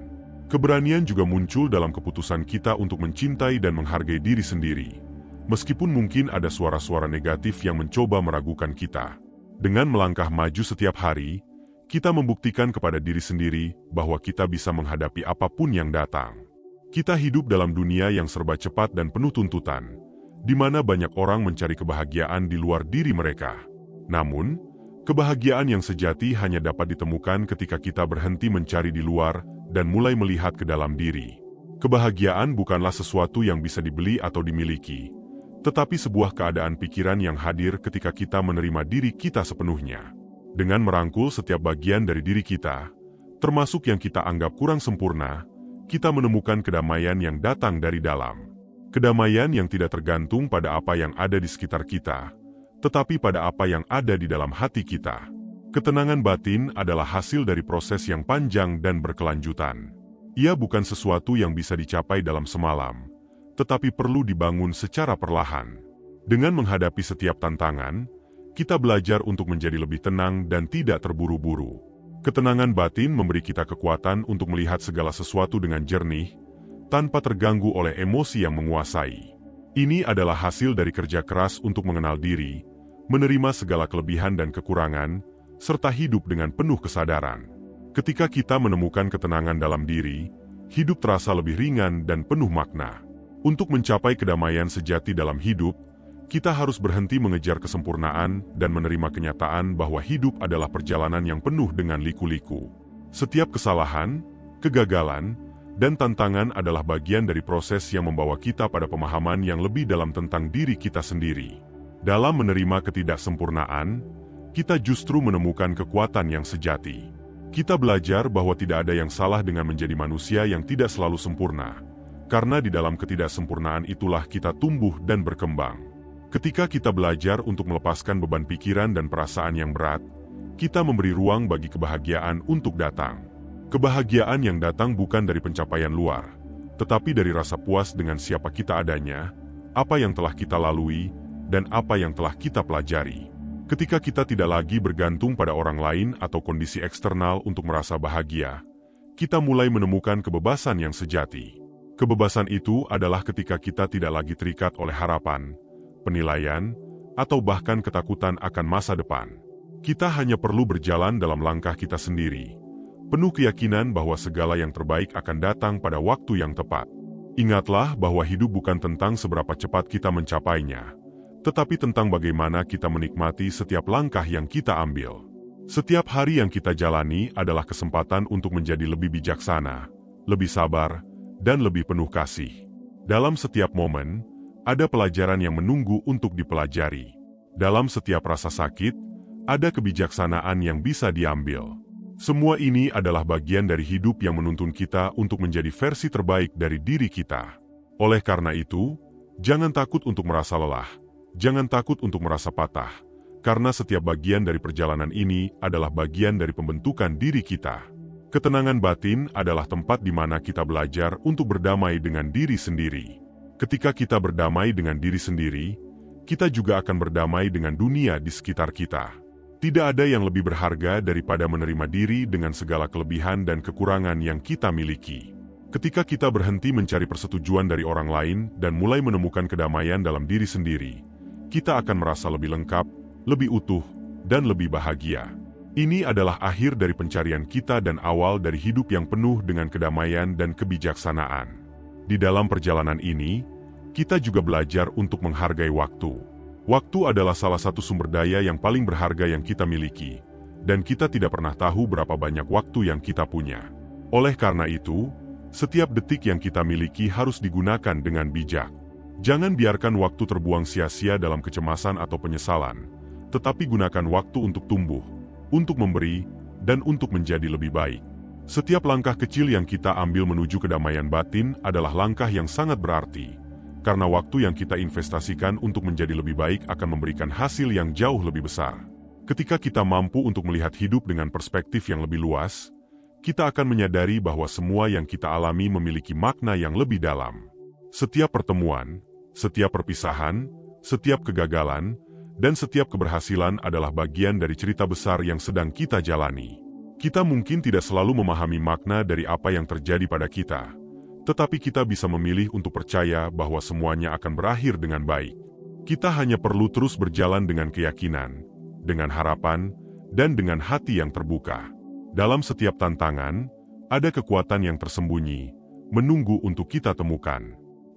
Keberanian juga muncul dalam keputusan kita untuk mencintai dan menghargai diri sendiri. Meskipun mungkin ada suara-suara negatif yang mencoba meragukan kita. Dengan melangkah maju setiap hari, kita membuktikan kepada diri sendiri bahwa kita bisa menghadapi apapun yang datang. Kita hidup dalam dunia yang serba cepat dan penuh tuntutan, di mana banyak orang mencari kebahagiaan di luar diri mereka. Namun, kebahagiaan yang sejati hanya dapat ditemukan ketika kita berhenti mencari di luar dan mulai melihat ke dalam diri. Kebahagiaan bukanlah sesuatu yang bisa dibeli atau dimiliki, tetapi sebuah keadaan pikiran yang hadir ketika kita menerima diri kita sepenuhnya. Dengan merangkul setiap bagian dari diri kita, termasuk yang kita anggap kurang sempurna, kita menemukan kedamaian yang datang dari dalam. Kedamaian yang tidak tergantung pada apa yang ada di sekitar kita, tetapi pada apa yang ada di dalam hati kita. Ketenangan batin adalah hasil dari proses yang panjang dan berkelanjutan. Ia bukan sesuatu yang bisa dicapai dalam semalam, tetapi perlu dibangun secara perlahan. Dengan menghadapi setiap tantangan, kita belajar untuk menjadi lebih tenang dan tidak terburu-buru. Ketenangan batin memberi kita kekuatan untuk melihat segala sesuatu dengan jernih, tanpa terganggu oleh emosi yang menguasai. Ini adalah hasil dari kerja keras untuk mengenal diri, menerima segala kelebihan dan kekurangan, serta hidup dengan penuh kesadaran. Ketika kita menemukan ketenangan dalam diri, hidup terasa lebih ringan dan penuh makna. Untuk mencapai kedamaian sejati dalam hidup, kita harus berhenti mengejar kesempurnaan dan menerima kenyataan bahwa hidup adalah perjalanan yang penuh dengan liku-liku. Setiap kesalahan, kegagalan, dan tantangan adalah bagian dari proses yang membawa kita pada pemahaman yang lebih dalam tentang diri kita sendiri. Dalam menerima ketidaksempurnaan, kita justru menemukan kekuatan yang sejati. Kita belajar bahwa tidak ada yang salah dengan menjadi manusia yang tidak selalu sempurna. Karena di dalam ketidaksempurnaan itulah kita tumbuh dan berkembang. Ketika kita belajar untuk melepaskan beban pikiran dan perasaan yang berat, kita memberi ruang bagi kebahagiaan untuk datang. Kebahagiaan yang datang bukan dari pencapaian luar, tetapi dari rasa puas dengan siapa kita adanya, apa yang telah kita lalui, dan apa yang telah kita pelajari. Ketika kita tidak lagi bergantung pada orang lain atau kondisi eksternal untuk merasa bahagia, kita mulai menemukan kebebasan yang sejati. Kebebasan itu adalah ketika kita tidak lagi terikat oleh harapan, penilaian, atau bahkan ketakutan akan masa depan. Kita hanya perlu berjalan dalam langkah kita sendiri, penuh keyakinan bahwa segala yang terbaik akan datang pada waktu yang tepat. Ingatlah bahwa hidup bukan tentang seberapa cepat kita mencapainya, tetapi tentang bagaimana kita menikmati setiap langkah yang kita ambil. Setiap hari yang kita jalani adalah kesempatan untuk menjadi lebih bijaksana, lebih sabar, dan lebih penuh kasih. Dalam setiap momen, ada pelajaran yang menunggu untuk dipelajari. Dalam setiap rasa sakit, ada kebijaksanaan yang bisa diambil. Semua ini adalah bagian dari hidup yang menuntun kita untuk menjadi versi terbaik dari diri kita. Oleh karena itu, jangan takut untuk merasa lelah, jangan takut untuk merasa patah, karena setiap bagian dari perjalanan ini adalah bagian dari pembentukan diri kita. Ketenangan batin adalah tempat di mana kita belajar untuk berdamai dengan diri sendiri. Ketika kita berdamai dengan diri sendiri, kita juga akan berdamai dengan dunia di sekitar kita. Tidak ada yang lebih berharga daripada menerima diri dengan segala kelebihan dan kekurangan yang kita miliki. Ketika kita berhenti mencari persetujuan dari orang lain dan mulai menemukan kedamaian dalam diri sendiri, kita akan merasa lebih lengkap, lebih utuh, dan lebih bahagia. Ini adalah akhir dari pencarian kita dan awal dari hidup yang penuh dengan kedamaian dan kebijaksanaan. Di dalam perjalanan ini, kita juga belajar untuk menghargai waktu. Waktu adalah salah satu sumber daya yang paling berharga yang kita miliki, dan kita tidak pernah tahu berapa banyak waktu yang kita punya. Oleh karena itu, setiap detik yang kita miliki harus digunakan dengan bijak. Jangan biarkan waktu terbuang sia-sia dalam kecemasan atau penyesalan, tetapi gunakan waktu untuk tumbuh, untuk memberi, dan untuk menjadi lebih baik. Setiap langkah kecil yang kita ambil menuju kedamaian batin adalah langkah yang sangat berarti, karena waktu yang kita investasikan untuk menjadi lebih baik akan memberikan hasil yang jauh lebih besar. Ketika kita mampu untuk melihat hidup dengan perspektif yang lebih luas, kita akan menyadari bahwa semua yang kita alami memiliki makna yang lebih dalam. Setiap pertemuan, setiap perpisahan, setiap kegagalan, dan setiap keberhasilan adalah bagian dari cerita besar yang sedang kita jalani. Kita mungkin tidak selalu memahami makna dari apa yang terjadi pada kita, tetapi kita bisa memilih untuk percaya bahwa semuanya akan berakhir dengan baik. Kita hanya perlu terus berjalan dengan keyakinan, dengan harapan, dan dengan hati yang terbuka. Dalam setiap tantangan, ada kekuatan yang tersembunyi, menunggu untuk kita temukan.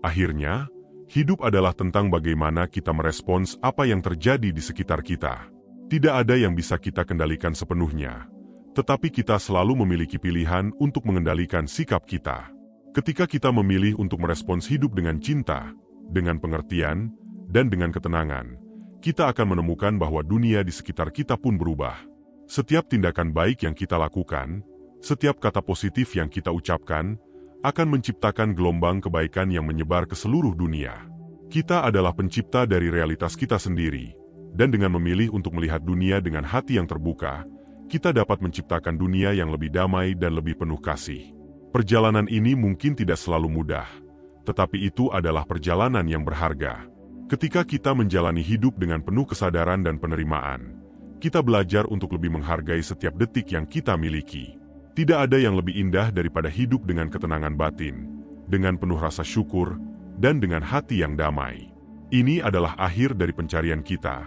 Akhirnya, hidup adalah tentang bagaimana kita merespons apa yang terjadi di sekitar kita. Tidak ada yang bisa kita kendalikan sepenuhnya, tetapi kita selalu memiliki pilihan untuk mengendalikan sikap kita. Ketika kita memilih untuk merespons hidup dengan cinta, dengan pengertian, dan dengan ketenangan, kita akan menemukan bahwa dunia di sekitar kita pun berubah. Setiap tindakan baik yang kita lakukan, setiap kata positif yang kita ucapkan, akan menciptakan gelombang kebaikan yang menyebar ke seluruh dunia. Kita adalah pencipta dari realitas kita sendiri, dan dengan memilih untuk melihat dunia dengan hati yang terbuka, kita dapat menciptakan dunia yang lebih damai dan lebih penuh kasih. Perjalanan ini mungkin tidak selalu mudah, tetapi itu adalah perjalanan yang berharga. Ketika kita menjalani hidup dengan penuh kesadaran dan penerimaan, kita belajar untuk lebih menghargai setiap detik yang kita miliki. Tidak ada yang lebih indah daripada hidup dengan ketenangan batin, dengan penuh rasa syukur, dan dengan hati yang damai. Ini adalah akhir dari pencarian kita,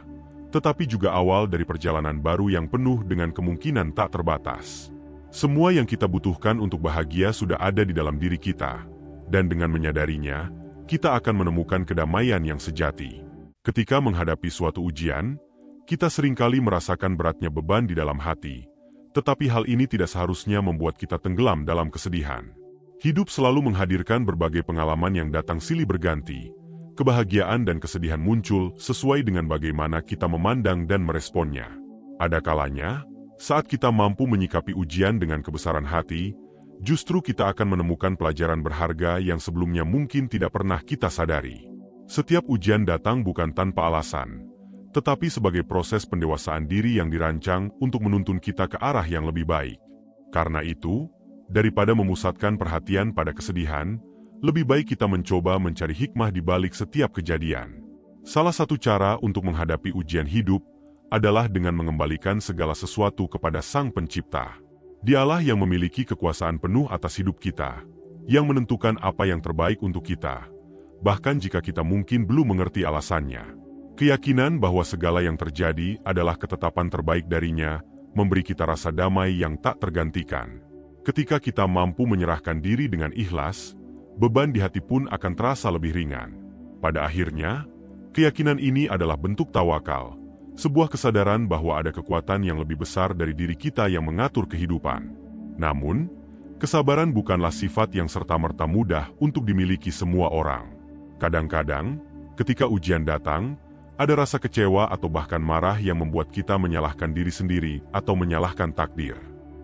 tetapi juga awal dari perjalanan baru yang penuh dengan kemungkinan tak terbatas. Semua yang kita butuhkan untuk bahagia sudah ada di dalam diri kita, dan dengan menyadarinya, kita akan menemukan kedamaian yang sejati. Ketika menghadapi suatu ujian, kita seringkali merasakan beratnya beban di dalam hati, tetapi hal ini tidak seharusnya membuat kita tenggelam dalam kesedihan. Hidup selalu menghadirkan berbagai pengalaman yang datang silih berganti. Kebahagiaan dan kesedihan muncul sesuai dengan bagaimana kita memandang dan meresponnya. Ada kalanya, saat kita mampu menyikapi ujian dengan kebesaran hati, justru kita akan menemukan pelajaran berharga yang sebelumnya mungkin tidak pernah kita sadari. Setiap ujian datang bukan tanpa alasan, tetapi sebagai proses pendewasaan diri yang dirancang untuk menuntun kita ke arah yang lebih baik. Karena itu, daripada memusatkan perhatian pada kesedihan, lebih baik kita mencoba mencari hikmah di balik setiap kejadian. Salah satu cara untuk menghadapi ujian hidup adalah dengan mengembalikan segala sesuatu kepada Sang Pencipta. Dialah yang memiliki kekuasaan penuh atas hidup kita, yang menentukan apa yang terbaik untuk kita, bahkan jika kita mungkin belum mengerti alasannya. Keyakinan bahwa segala yang terjadi adalah ketetapan terbaik darinya, memberi kita rasa damai yang tak tergantikan. Ketika kita mampu menyerahkan diri dengan ikhlas, beban di hati pun akan terasa lebih ringan. Pada akhirnya, keyakinan ini adalah bentuk tawakal, sebuah kesadaran bahwa ada kekuatan yang lebih besar dari diri kita yang mengatur kehidupan. Namun, kesabaran bukanlah sifat yang serta-merta mudah untuk dimiliki semua orang. Kadang-kadang, ketika ujian datang, ada rasa kecewa atau bahkan marah yang membuat kita menyalahkan diri sendiri atau menyalahkan takdir.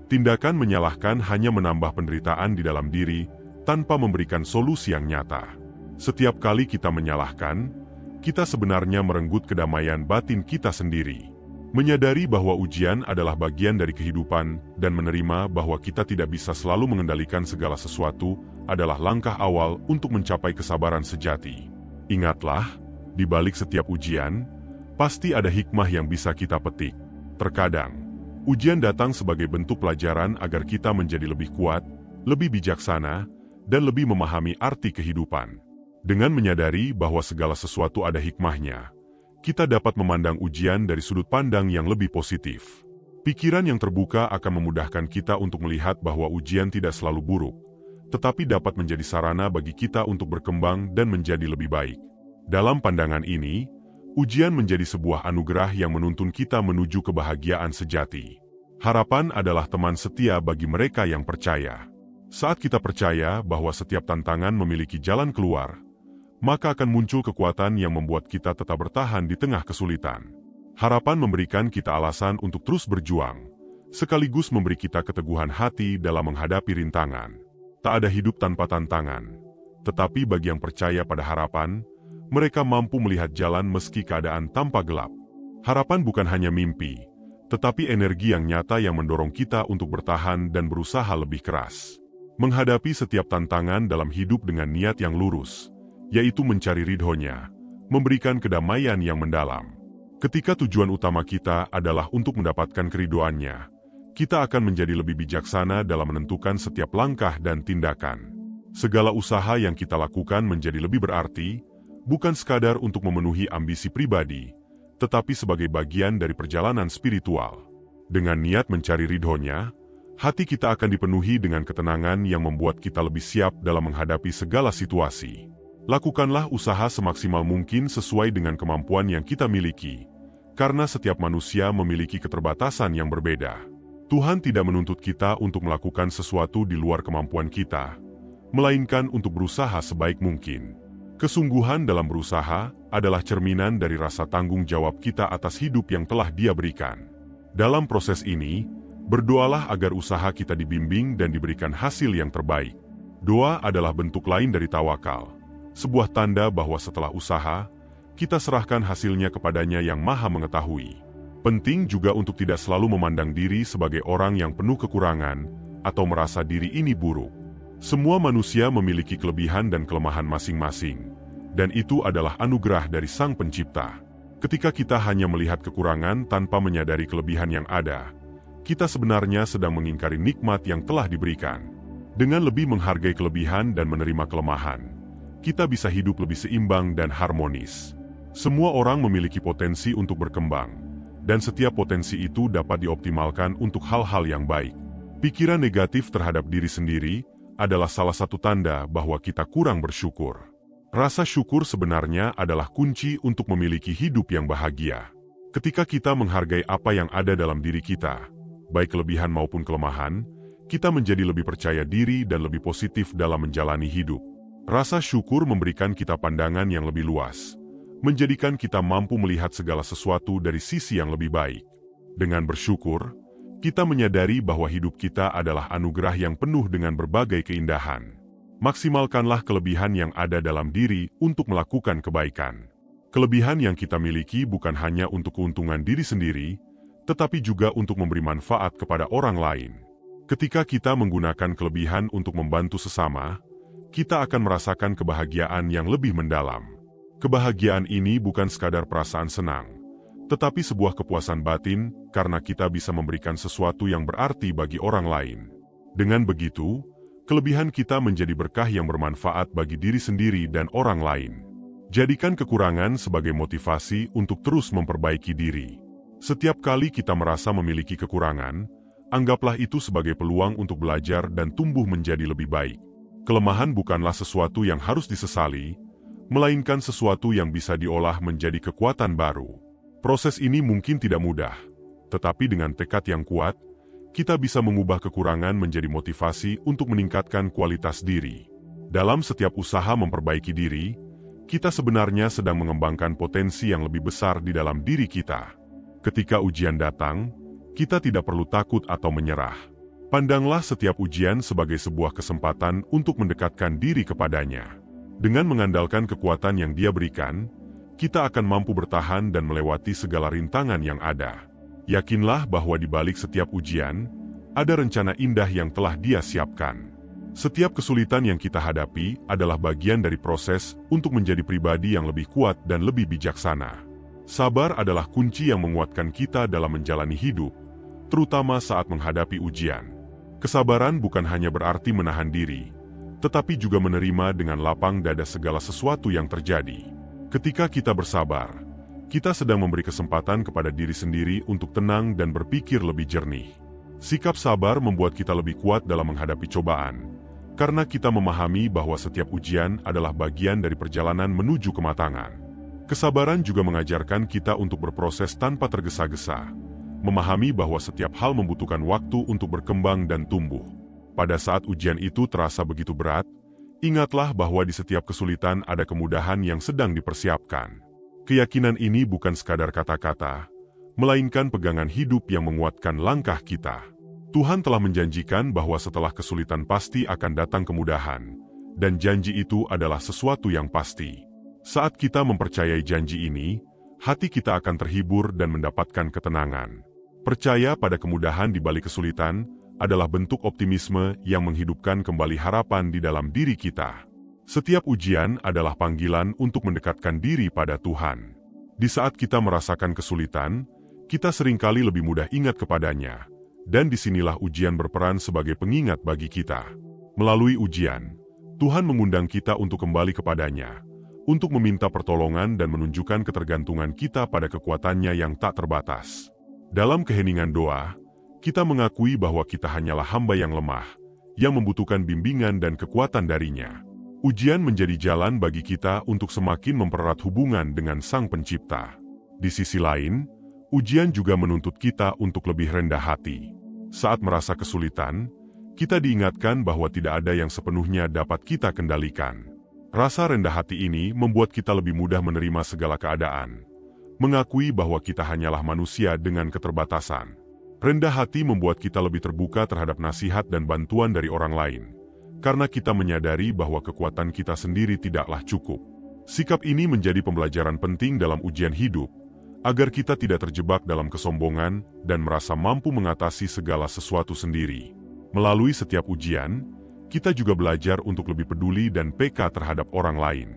Tindakan menyalahkan hanya menambah penderitaan di dalam diri tanpa memberikan solusi yang nyata. Setiap kali kita menyalahkan, kita sebenarnya merenggut kedamaian batin kita sendiri. Menyadari bahwa ujian adalah bagian dari kehidupan dan menerima bahwa kita tidak bisa selalu mengendalikan segala sesuatu adalah langkah awal untuk mencapai kesabaran sejati. Ingatlah, di balik setiap ujian, pasti ada hikmah yang bisa kita petik. Terkadang, ujian datang sebagai bentuk pelajaran agar kita menjadi lebih kuat, lebih bijaksana, dan lebih memahami arti kehidupan. Dengan menyadari bahwa segala sesuatu ada hikmahnya, kita dapat memandang ujian dari sudut pandang yang lebih positif. Pikiran yang terbuka akan memudahkan kita untuk melihat bahwa ujian tidak selalu buruk, tetapi dapat menjadi sarana bagi kita untuk berkembang dan menjadi lebih baik. Dalam pandangan ini, ujian menjadi sebuah anugerah yang menuntun kita menuju kebahagiaan sejati. Harapan adalah teman setia bagi mereka yang percaya. Saat kita percaya bahwa setiap tantangan memiliki jalan keluar, maka akan muncul kekuatan yang membuat kita tetap bertahan di tengah kesulitan. Harapan memberikan kita alasan untuk terus berjuang, sekaligus memberi kita keteguhan hati dalam menghadapi rintangan. Tak ada hidup tanpa tantangan, tetapi bagi yang percaya pada harapan, mereka mampu melihat jalan meski keadaan tampak gelap. Harapan bukan hanya mimpi, tetapi energi yang nyata yang mendorong kita untuk bertahan dan berusaha lebih keras. Menghadapi setiap tantangan dalam hidup dengan niat yang lurus, yaitu mencari ridhonya, memberikan kedamaian yang mendalam. Ketika tujuan utama kita adalah untuk mendapatkan keridoannya, kita akan menjadi lebih bijaksana dalam menentukan setiap langkah dan tindakan. Segala usaha yang kita lakukan menjadi lebih berarti, bukan sekadar untuk memenuhi ambisi pribadi, tetapi sebagai bagian dari perjalanan spiritual. Dengan niat mencari ridhonya, hati kita akan dipenuhi dengan ketenangan yang membuat kita lebih siap dalam menghadapi segala situasi. Lakukanlah usaha semaksimal mungkin sesuai dengan kemampuan yang kita miliki, karena setiap manusia memiliki keterbatasan yang berbeda. Tuhan tidak menuntut kita untuk melakukan sesuatu di luar kemampuan kita, melainkan untuk berusaha sebaik mungkin. Kesungguhan dalam berusaha adalah cerminan dari rasa tanggung jawab kita atas hidup yang telah Dia berikan. Dalam proses ini, berdoalah agar usaha kita dibimbing dan diberikan hasil yang terbaik. Doa adalah bentuk lain dari tawakal, sebuah tanda bahwa setelah usaha, kita serahkan hasilnya kepadanya yang Maha Mengetahui. Penting juga untuk tidak selalu memandang diri sebagai orang yang penuh kekurangan atau merasa diri ini buruk. Semua manusia memiliki kelebihan dan kelemahan masing-masing, dan itu adalah anugerah dari Sang Pencipta. Ketika kita hanya melihat kekurangan tanpa menyadari kelebihan yang ada, kita sebenarnya sedang mengingkari nikmat yang telah diberikan. Dengan lebih menghargai kelebihan dan menerima kelemahan, kita bisa hidup lebih seimbang dan harmonis. Semua orang memiliki potensi untuk berkembang, dan setiap potensi itu dapat dioptimalkan untuk hal-hal yang baik. Pikiran negatif terhadap diri sendiri adalah salah satu tanda bahwa kita kurang bersyukur. Rasa syukur sebenarnya adalah kunci untuk memiliki hidup yang bahagia. Ketika kita menghargai apa yang ada dalam diri kita, baik kelebihan maupun kelemahan, kita menjadi lebih percaya diri dan lebih positif dalam menjalani hidup. Rasa syukur memberikan kita pandangan yang lebih luas, menjadikan kita mampu melihat segala sesuatu dari sisi yang lebih baik. Dengan bersyukur, kita menyadari bahwa hidup kita adalah anugerah yang penuh dengan berbagai keindahan. Maksimalkanlah kelebihan yang ada dalam diri untuk melakukan kebaikan. Kelebihan yang kita miliki bukan hanya untuk keuntungan diri sendiri, tetapi juga untuk memberi manfaat kepada orang lain. Ketika kita menggunakan kelebihan untuk membantu sesama, kita akan merasakan kebahagiaan yang lebih mendalam. Kebahagiaan ini bukan sekadar perasaan senang, tetapi sebuah kepuasan batin karena kita bisa memberikan sesuatu yang berarti bagi orang lain. Dengan begitu, kelebihan kita menjadi berkah yang bermanfaat bagi diri sendiri dan orang lain. Jadikan kekurangan sebagai motivasi untuk terus memperbaiki diri. Setiap kali kita merasa memiliki kekurangan, Anggaplah itu sebagai peluang untuk belajar dan tumbuh menjadi lebih baik. Kelemahan bukanlah sesuatu yang harus disesali, melainkan sesuatu yang bisa diolah menjadi kekuatan baru. Proses ini mungkin tidak mudah, tetapi dengan tekad yang kuat, kita bisa mengubah kekurangan menjadi motivasi untuk meningkatkan kualitas diri. Dalam setiap usaha memperbaiki diri, kita sebenarnya sedang mengembangkan potensi yang lebih besar di dalam diri kita. Ketika ujian datang, kita tidak perlu takut atau menyerah. Pandanglah setiap ujian sebagai sebuah kesempatan untuk mendekatkan diri kepadanya. Dengan mengandalkan kekuatan yang Dia berikan, kita akan mampu bertahan dan melewati segala rintangan yang ada. Yakinlah bahwa di balik setiap ujian, ada rencana indah yang telah Dia siapkan. Setiap kesulitan yang kita hadapi adalah bagian dari proses untuk menjadi pribadi yang lebih kuat dan lebih bijaksana. Sabar adalah kunci yang menguatkan kita dalam menjalani hidup, terutama saat menghadapi ujian. Kesabaran bukan hanya berarti menahan diri, tetapi juga menerima dengan lapang dada segala sesuatu yang terjadi. Ketika kita bersabar, kita sedang memberi kesempatan kepada diri sendiri untuk tenang dan berpikir lebih jernih. Sikap sabar membuat kita lebih kuat dalam menghadapi cobaan, karena kita memahami bahwa setiap ujian adalah bagian dari perjalanan menuju kematangan. Kesabaran juga mengajarkan kita untuk berproses tanpa tergesa-gesa, memahami bahwa setiap hal membutuhkan waktu untuk berkembang dan tumbuh. Pada saat ujian itu terasa begitu berat, ingatlah bahwa di setiap kesulitan ada kemudahan yang sedang dipersiapkan. Keyakinan ini bukan sekadar kata-kata, melainkan pegangan hidup yang menguatkan langkah kita. Tuhan telah menjanjikan bahwa setelah kesulitan pasti akan datang kemudahan, dan janji itu adalah sesuatu yang pasti. Saat kita mempercayai janji ini, hati kita akan terhibur dan mendapatkan ketenangan. Percaya pada kemudahan di balik kesulitan adalah bentuk optimisme yang menghidupkan kembali harapan di dalam diri kita. Setiap ujian adalah panggilan untuk mendekatkan diri pada Tuhan. Di saat kita merasakan kesulitan, kita seringkali lebih mudah ingat kepadanya, dan disinilah ujian berperan sebagai pengingat bagi kita. Melalui ujian, Tuhan mengundang kita untuk kembali kepadanya, untuk meminta pertolongan dan menunjukkan ketergantungan kita pada kekuatannya yang tak terbatas. Dalam keheningan doa, kita mengakui bahwa kita hanyalah hamba yang lemah, yang membutuhkan bimbingan dan kekuatan darinya. Ujian menjadi jalan bagi kita untuk semakin mempererat hubungan dengan Sang Pencipta. Di sisi lain, ujian juga menuntut kita untuk lebih rendah hati. Saat merasa kesulitan, kita diingatkan bahwa tidak ada yang sepenuhnya dapat kita kendalikan. Rasa rendah hati ini membuat kita lebih mudah menerima segala keadaan, mengakui bahwa kita hanyalah manusia dengan keterbatasan. Rendah hati membuat kita lebih terbuka terhadap nasihat dan bantuan dari orang lain, karena kita menyadari bahwa kekuatan kita sendiri tidaklah cukup. Sikap ini menjadi pembelajaran penting dalam ujian hidup, agar kita tidak terjebak dalam kesombongan dan merasa mampu mengatasi segala sesuatu sendiri. Melalui setiap ujian, kita juga belajar untuk lebih peduli dan peka terhadap orang lain.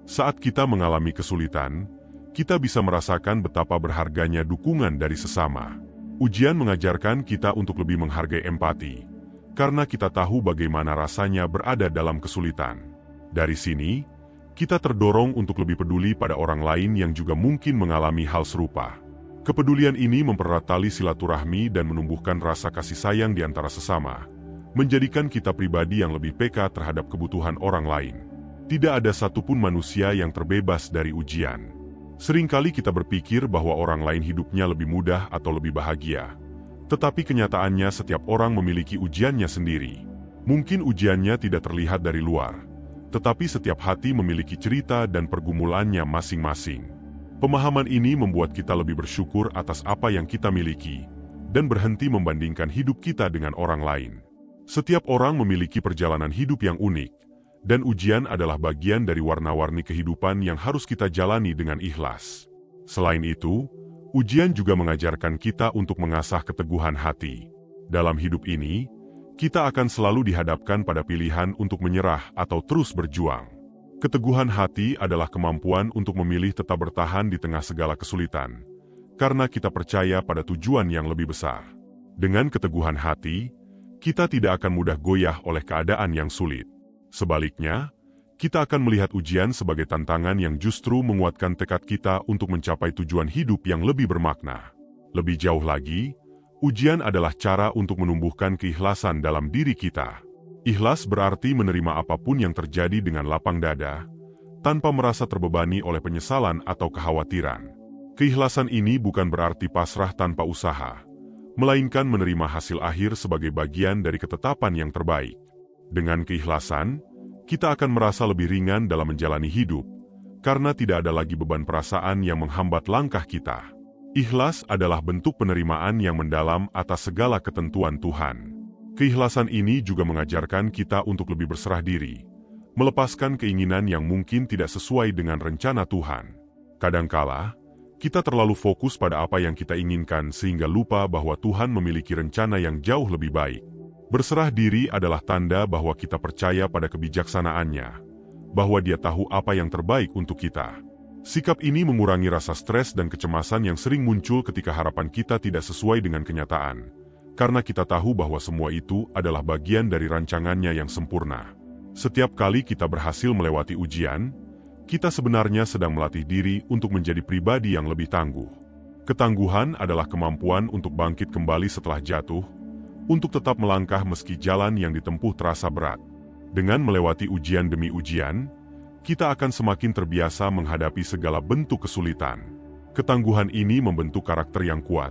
Saat kita mengalami kesulitan, kita bisa merasakan betapa berharganya dukungan dari sesama. Ujian mengajarkan kita untuk lebih menghargai empati, karena kita tahu bagaimana rasanya berada dalam kesulitan. Dari sini, kita terdorong untuk lebih peduli pada orang lain yang juga mungkin mengalami hal serupa. Kepedulian ini mempererat tali silaturahmi dan menumbuhkan rasa kasih sayang di antara sesama, menjadikan kita pribadi yang lebih peka terhadap kebutuhan orang lain. Tidak ada satupun manusia yang terbebas dari ujian. Seringkali kita berpikir bahwa orang lain hidupnya lebih mudah atau lebih bahagia. Tetapi kenyataannya setiap orang memiliki ujiannya sendiri. Mungkin ujiannya tidak terlihat dari luar, tetapi setiap hati memiliki cerita dan pergumulannya masing-masing. Pemahaman ini membuat kita lebih bersyukur atas apa yang kita miliki, dan berhenti membandingkan hidup kita dengan orang lain. Setiap orang memiliki perjalanan hidup yang unik, dan ujian adalah bagian dari warna-warni kehidupan yang harus kita jalani dengan ikhlas. Selain itu, ujian juga mengajarkan kita untuk mengasah keteguhan hati. Dalam hidup ini, kita akan selalu dihadapkan pada pilihan untuk menyerah atau terus berjuang. Keteguhan hati adalah kemampuan untuk memilih tetap bertahan di tengah segala kesulitan, karena kita percaya pada tujuan yang lebih besar. Dengan keteguhan hati, kita tidak akan mudah goyah oleh keadaan yang sulit. Sebaliknya, kita akan melihat ujian sebagai tantangan yang justru menguatkan tekad kita untuk mencapai tujuan hidup yang lebih bermakna. Lebih jauh lagi, Ujian adalah cara untuk menumbuhkan keikhlasan dalam diri kita. Ikhlas berarti menerima apapun yang terjadi dengan lapang dada, tanpa merasa terbebani oleh penyesalan atau kekhawatiran. Keikhlasan ini bukan berarti pasrah tanpa usaha, melainkan menerima hasil akhir sebagai bagian dari ketetapan yang terbaik. Dengan keikhlasan, kita akan merasa lebih ringan dalam menjalani hidup, karena tidak ada lagi beban perasaan yang menghambat langkah kita. Ikhlas adalah bentuk penerimaan yang mendalam atas segala ketentuan Tuhan. Keikhlasan ini juga mengajarkan kita untuk lebih berserah diri, melepaskan keinginan yang mungkin tidak sesuai dengan rencana Tuhan. Kadangkala, kita terlalu fokus pada apa yang kita inginkan sehingga lupa bahwa Tuhan memiliki rencana yang jauh lebih baik. Berserah diri adalah tanda bahwa kita percaya pada kebijaksanaannya, bahwa Dia tahu apa yang terbaik untuk kita. Sikap ini mengurangi rasa stres dan kecemasan yang sering muncul ketika harapan kita tidak sesuai dengan kenyataan, karena kita tahu bahwa semua itu adalah bagian dari rancangannya yang sempurna. Setiap kali kita berhasil melewati ujian, kita sebenarnya sedang melatih diri untuk menjadi pribadi yang lebih tangguh. Ketangguhan adalah kemampuan untuk bangkit kembali setelah jatuh, untuk tetap melangkah meski jalan yang ditempuh terasa berat. Dengan melewati ujian demi ujian, kita akan semakin terbiasa menghadapi segala bentuk kesulitan. Ketangguhan ini membentuk karakter yang kuat,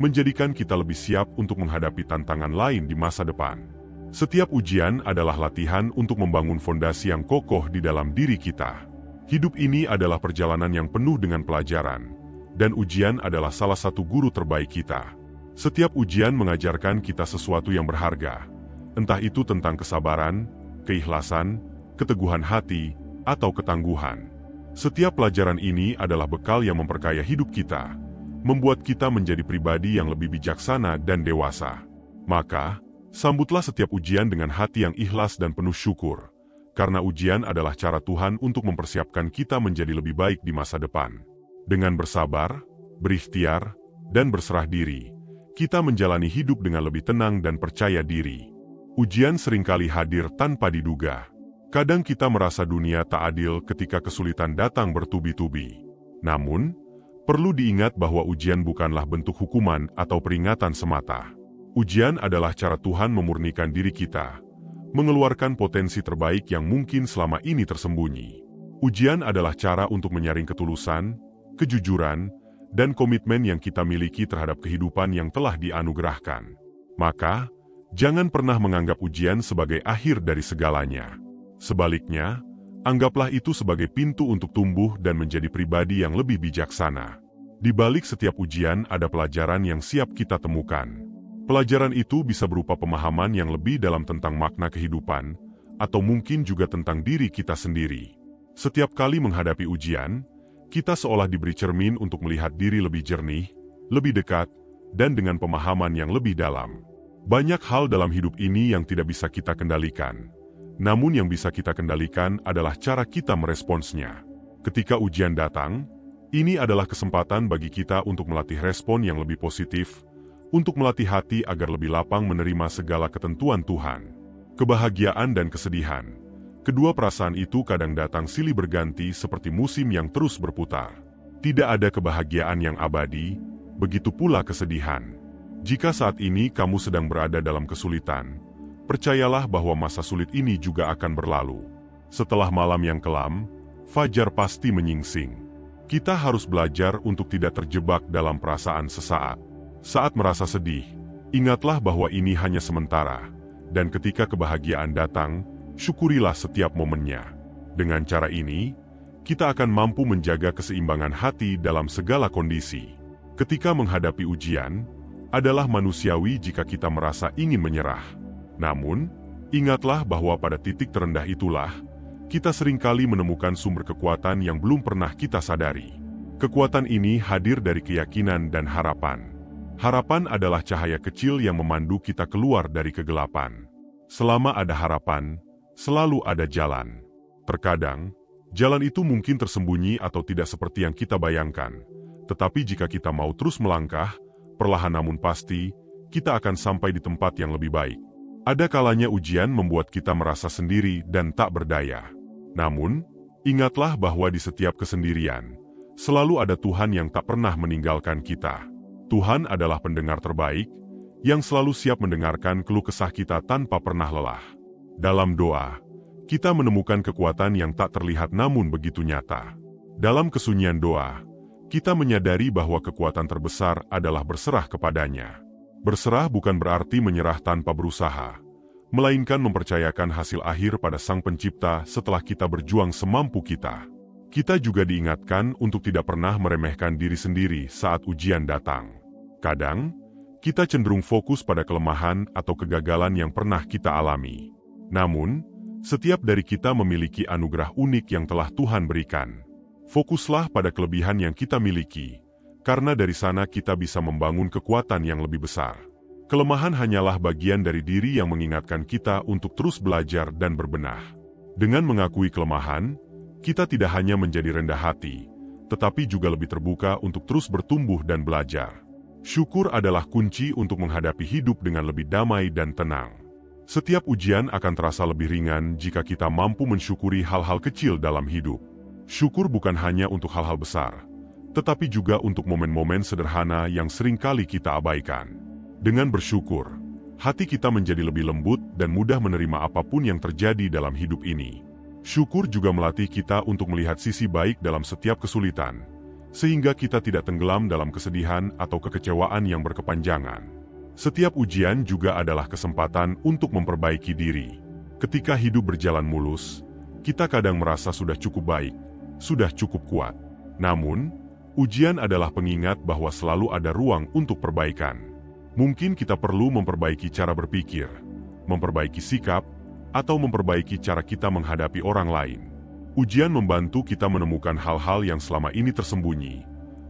menjadikan kita lebih siap untuk menghadapi tantangan lain di masa depan. Setiap ujian adalah latihan untuk membangun fondasi yang kokoh di dalam diri kita. Hidup ini adalah perjalanan yang penuh dengan pelajaran, dan ujian adalah salah satu guru terbaik kita. Setiap ujian mengajarkan kita sesuatu yang berharga, entah itu tentang kesabaran, keikhlasan, keteguhan hati, atau ketangguhan. Setiap pelajaran ini adalah bekal yang memperkaya hidup kita, membuat kita menjadi pribadi yang lebih bijaksana dan dewasa. Maka, sambutlah setiap ujian dengan hati yang ikhlas dan penuh syukur, karena ujian adalah cara Tuhan untuk mempersiapkan kita menjadi lebih baik di masa depan. Dengan bersabar, berikhtiar, dan berserah diri, kita menjalani hidup dengan lebih tenang dan percaya diri. Ujian seringkali hadir tanpa diduga. Kadang kita merasa dunia tak adil ketika kesulitan datang bertubi-tubi. Namun, perlu diingat bahwa ujian bukanlah bentuk hukuman atau peringatan semata. Ujian adalah cara Tuhan memurnikan diri kita, mengeluarkan potensi terbaik yang mungkin selama ini tersembunyi. Ujian adalah cara untuk menyaring ketulusan, kejujuran, dan komitmen yang kita miliki terhadap kehidupan yang telah dianugerahkan. Maka, jangan pernah menganggap ujian sebagai akhir dari segalanya. Sebaliknya, anggaplah itu sebagai pintu untuk tumbuh dan menjadi pribadi yang lebih bijaksana. Di balik setiap ujian ada pelajaran yang siap kita temukan. Pelajaran itu bisa berupa pemahaman yang lebih dalam tentang makna kehidupan, atau mungkin juga tentang diri kita sendiri. Setiap kali menghadapi ujian, kita seolah diberi cermin untuk melihat diri lebih jernih, lebih dekat, dan dengan pemahaman yang lebih dalam. Banyak hal dalam hidup ini yang tidak bisa kita kendalikan. Namun yang bisa kita kendalikan adalah cara kita meresponsnya. Ketika ujian datang, ini adalah kesempatan bagi kita untuk melatih respon yang lebih positif, untuk melatih hati agar lebih lapang menerima segala ketentuan Tuhan. Kebahagiaan dan kesedihan. Kedua perasaan itu kadang datang silih berganti seperti musim yang terus berputar. Tidak ada kebahagiaan yang abadi, begitu pula kesedihan. Jika saat ini kamu sedang berada dalam kesulitan, percayalah bahwa masa sulit ini juga akan berlalu. Setelah malam yang kelam, fajar pasti menyingsing. Kita harus belajar untuk tidak terjebak dalam perasaan sesaat. Saat merasa sedih, ingatlah bahwa ini hanya sementara, dan ketika kebahagiaan datang, syukurilah setiap momennya. Dengan cara ini, kita akan mampu menjaga keseimbangan hati dalam segala kondisi. Ketika menghadapi ujian, adalah manusiawi jika kita merasa ingin menyerah. Namun, ingatlah bahwa pada titik terendah itulah, kita seringkali menemukan sumber kekuatan yang belum pernah kita sadari. Kekuatan ini hadir dari keyakinan dan harapan. Harapan adalah cahaya kecil yang memandu kita keluar dari kegelapan. Selama ada harapan, selalu ada jalan. Terkadang, jalan itu mungkin tersembunyi atau tidak seperti yang kita bayangkan. Tetapi jika kita mau terus melangkah, perlahan namun pasti, kita akan sampai di tempat yang lebih baik. Ada kalanya ujian membuat kita merasa sendiri dan tak berdaya. Namun, ingatlah bahwa di setiap kesendirian, selalu ada Tuhan yang tak pernah meninggalkan kita. Tuhan adalah pendengar terbaik, yang selalu siap mendengarkan keluh kesah kita tanpa pernah lelah. Dalam doa, kita menemukan kekuatan yang tak terlihat namun begitu nyata. Dalam kesunyian doa, kita menyadari bahwa kekuatan terbesar adalah berserah kepadanya. Berserah bukan berarti menyerah tanpa berusaha, melainkan mempercayakan hasil akhir pada Sang Pencipta setelah kita berjuang semampu kita. Kita juga diingatkan untuk tidak pernah meremehkan diri sendiri saat ujian datang. Kadang, kita cenderung fokus pada kelemahan atau kegagalan yang pernah kita alami. Namun, setiap dari kita memiliki anugerah unik yang telah Tuhan berikan. Fokuslah pada kelebihan yang kita miliki, karena dari sana kita bisa membangun kekuatan yang lebih besar. Kelemahan hanyalah bagian dari diri yang mengingatkan kita untuk terus belajar dan berbenah. Dengan mengakui kelemahan, kita tidak hanya menjadi rendah hati, tetapi juga lebih terbuka untuk terus bertumbuh dan belajar. Syukur adalah kunci untuk menghadapi hidup dengan lebih damai dan tenang. Setiap ujian akan terasa lebih ringan jika kita mampu mensyukuri hal-hal kecil dalam hidup. Syukur bukan hanya untuk hal-hal besar, tetapi juga untuk momen-momen sederhana yang seringkali kita abaikan. Dengan bersyukur, hati kita menjadi lebih lembut dan mudah menerima apapun yang terjadi dalam hidup ini. Syukur juga melatih kita untuk melihat sisi baik dalam setiap kesulitan, sehingga kita tidak tenggelam dalam kesedihan atau kekecewaan yang berkepanjangan. Setiap ujian juga adalah kesempatan untuk memperbaiki diri. Ketika hidup berjalan mulus, kita kadang merasa sudah cukup baik, sudah cukup kuat. Namun, ujian adalah pengingat bahwa selalu ada ruang untuk perbaikan. Mungkin kita perlu memperbaiki cara berpikir, memperbaiki sikap, atau memperbaiki cara kita menghadapi orang lain. Ujian membantu kita menemukan hal-hal yang selama ini tersembunyi,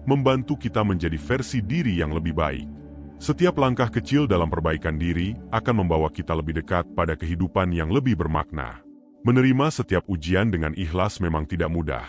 membantu kita menjadi versi diri yang lebih baik. Setiap langkah kecil dalam perbaikan diri akan membawa kita lebih dekat pada kehidupan yang lebih bermakna. Menerima setiap ujian dengan ikhlas memang tidak mudah,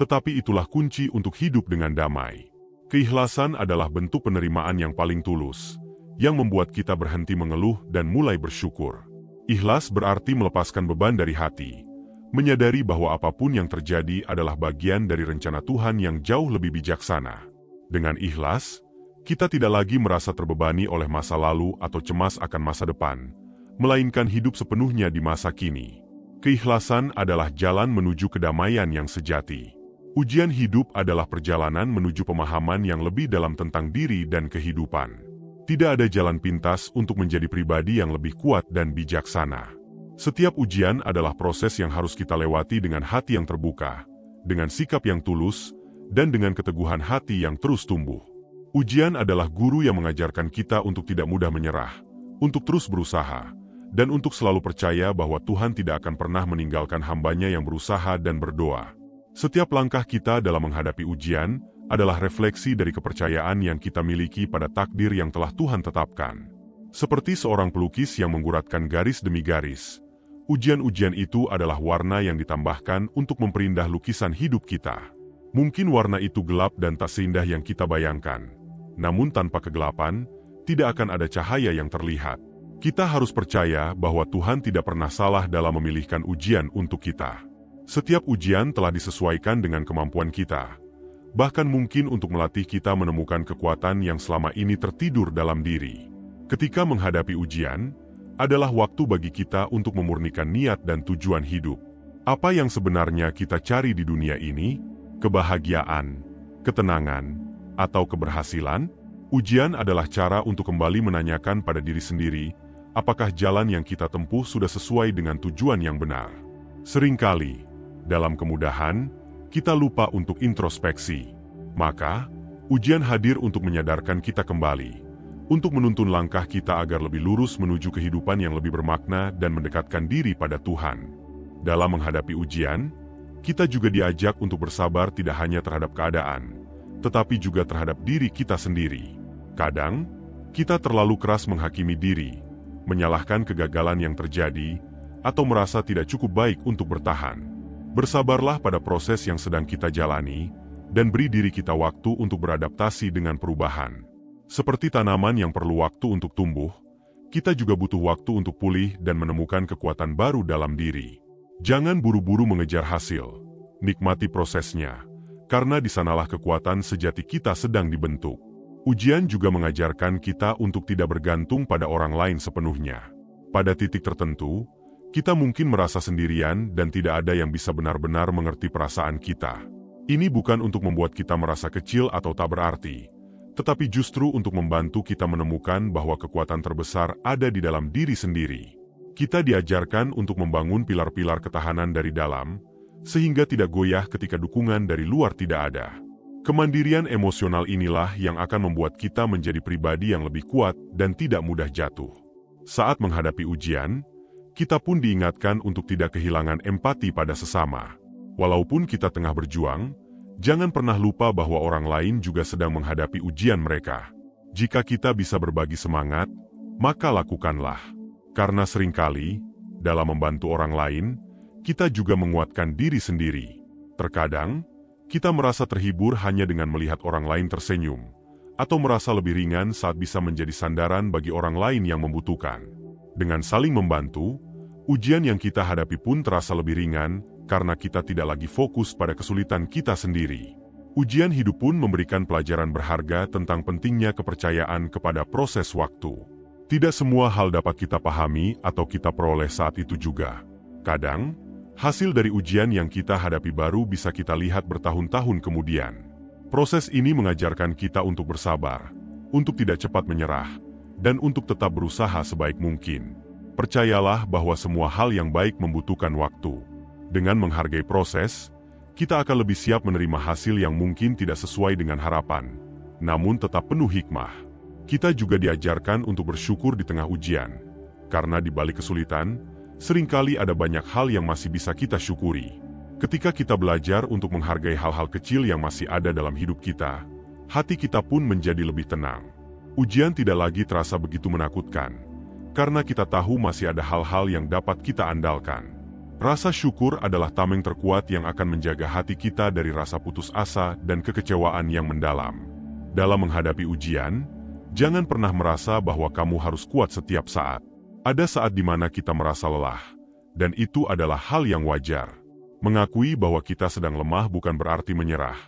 tetapi itulah kunci untuk hidup dengan damai. Keikhlasan adalah bentuk penerimaan yang paling tulus, yang membuat kita berhenti mengeluh dan mulai bersyukur. Ikhlas berarti melepaskan beban dari hati, menyadari bahwa apapun yang terjadi adalah bagian dari rencana Tuhan yang jauh lebih bijaksana. Dengan ikhlas, kita tidak lagi merasa terbebani oleh masa lalu atau cemas akan masa depan, melainkan hidup sepenuhnya di masa kini. Keikhlasan adalah jalan menuju kedamaian yang sejati. Ujian hidup adalah perjalanan menuju pemahaman yang lebih dalam tentang diri dan kehidupan. Tidak ada jalan pintas untuk menjadi pribadi yang lebih kuat dan bijaksana. Setiap ujian adalah proses yang harus kita lewati dengan hati yang terbuka, dengan sikap yang tulus, dan dengan keteguhan hati yang terus tumbuh. Ujian adalah guru yang mengajarkan kita untuk tidak mudah menyerah, untuk terus berusaha, dan untuk selalu percaya bahwa Tuhan tidak akan pernah meninggalkan hamba-Nya yang berusaha dan berdoa. Setiap langkah kita dalam menghadapi ujian adalah refleksi dari kepercayaan yang kita miliki pada takdir yang telah Tuhan tetapkan. Seperti seorang pelukis yang mengguratkan garis demi garis, ujian-ujian itu adalah warna yang ditambahkan untuk memperindah lukisan hidup kita. Mungkin warna itu gelap dan tak seindah yang kita bayangkan. Namun tanpa kegelapan, tidak akan ada cahaya yang terlihat. Kita harus percaya bahwa Tuhan tidak pernah salah dalam memilihkan ujian untuk kita. Setiap ujian telah disesuaikan dengan kemampuan kita. Bahkan mungkin untuk melatih kita menemukan kekuatan yang selama ini tertidur dalam diri. Ketika menghadapi ujian, adalah waktu bagi kita untuk memurnikan niat dan tujuan hidup. Apa yang sebenarnya kita cari di dunia ini? Kebahagiaan, ketenangan, atau keberhasilan? Ujian adalah cara untuk kembali menanyakan pada diri sendiri, apakah jalan yang kita tempuh sudah sesuai dengan tujuan yang benar. Seringkali, dalam kemudahan, kita lupa untuk introspeksi. Maka, ujian hadir untuk menyadarkan kita kembali, untuk menuntun langkah kita agar lebih lurus menuju kehidupan yang lebih bermakna dan mendekatkan diri pada Tuhan. Dalam menghadapi ujian, kita juga diajak untuk bersabar tidak hanya terhadap keadaan, tetapi juga terhadap diri kita sendiri. Kadang, kita terlalu keras menghakimi diri, menyalahkan kegagalan yang terjadi, atau merasa tidak cukup baik untuk bertahan. Bersabarlah pada proses yang sedang kita jalani, dan beri diri kita waktu untuk beradaptasi dengan perubahan. Seperti tanaman yang perlu waktu untuk tumbuh, kita juga butuh waktu untuk pulih dan menemukan kekuatan baru dalam diri. Jangan buru-buru mengejar hasil, nikmati prosesnya, karena di sanalah kekuatan sejati kita sedang dibentuk. Ujian juga mengajarkan kita untuk tidak bergantung pada orang lain sepenuhnya. Pada titik tertentu, kita mungkin merasa sendirian dan tidak ada yang bisa benar-benar mengerti perasaan kita. Ini bukan untuk membuat kita merasa kecil atau tak berarti, tetapi justru untuk membantu kita menemukan bahwa kekuatan terbesar ada di dalam diri sendiri. Kita diajarkan untuk membangun pilar-pilar ketahanan dari dalam, sehingga tidak goyah ketika dukungan dari luar tidak ada. Kemandirian emosional inilah yang akan membuat kita menjadi pribadi yang lebih kuat dan tidak mudah jatuh. Saat menghadapi ujian, kita pun diingatkan untuk tidak kehilangan empati pada sesama. Walaupun kita tengah berjuang, jangan pernah lupa bahwa orang lain juga sedang menghadapi ujian mereka. Jika kita bisa berbagi semangat, maka lakukanlah. Karena seringkali, dalam membantu orang lain, kita juga menguatkan diri sendiri. Terkadang, kita merasa terhibur hanya dengan melihat orang lain tersenyum, atau merasa lebih ringan saat bisa menjadi sandaran bagi orang lain yang membutuhkan. Dengan saling membantu, ujian yang kita hadapi pun terasa lebih ringan karena kita tidak lagi fokus pada kesulitan kita sendiri. Ujian hidup pun memberikan pelajaran berharga tentang pentingnya kepercayaan kepada proses waktu. Tidak semua hal dapat kita pahami atau kita peroleh saat itu juga. Kadang, hasil dari ujian yang kita hadapi baru bisa kita lihat bertahun-tahun kemudian. Proses ini mengajarkan kita untuk bersabar, untuk tidak cepat menyerah, dan untuk tetap berusaha sebaik mungkin. Percayalah bahwa semua hal yang baik membutuhkan waktu. Dengan menghargai proses, kita akan lebih siap menerima hasil yang mungkin tidak sesuai dengan harapan, namun tetap penuh hikmah. Kita juga diajarkan untuk bersyukur di tengah ujian, karena di balik kesulitan, seringkali ada banyak hal yang masih bisa kita syukuri. Ketika kita belajar untuk menghargai hal-hal kecil yang masih ada dalam hidup kita, hati kita pun menjadi lebih tenang. Ujian tidak lagi terasa begitu menakutkan, karena kita tahu masih ada hal-hal yang dapat kita andalkan. Rasa syukur adalah tameng terkuat yang akan menjaga hati kita dari rasa putus asa dan kekecewaan yang mendalam. Dalam menghadapi ujian, jangan pernah merasa bahwa kamu harus kuat setiap saat. Ada saat di mana kita merasa lelah, dan itu adalah hal yang wajar. Mengakui bahwa kita sedang lemah bukan berarti menyerah.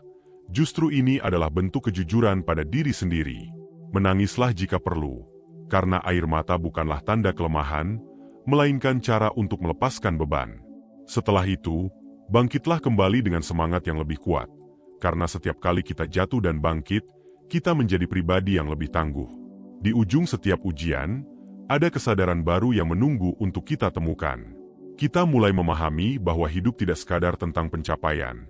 Justru ini adalah bentuk kejujuran pada diri sendiri. Menangislah jika perlu, karena air mata bukanlah tanda kelemahan, melainkan cara untuk melepaskan beban. Setelah itu, bangkitlah kembali dengan semangat yang lebih kuat, karena setiap kali kita jatuh dan bangkit, kita menjadi pribadi yang lebih tangguh. Di ujung setiap ujian, ada kesadaran baru yang menunggu untuk kita temukan. Kita mulai memahami bahwa hidup tidak sekadar tentang pencapaian,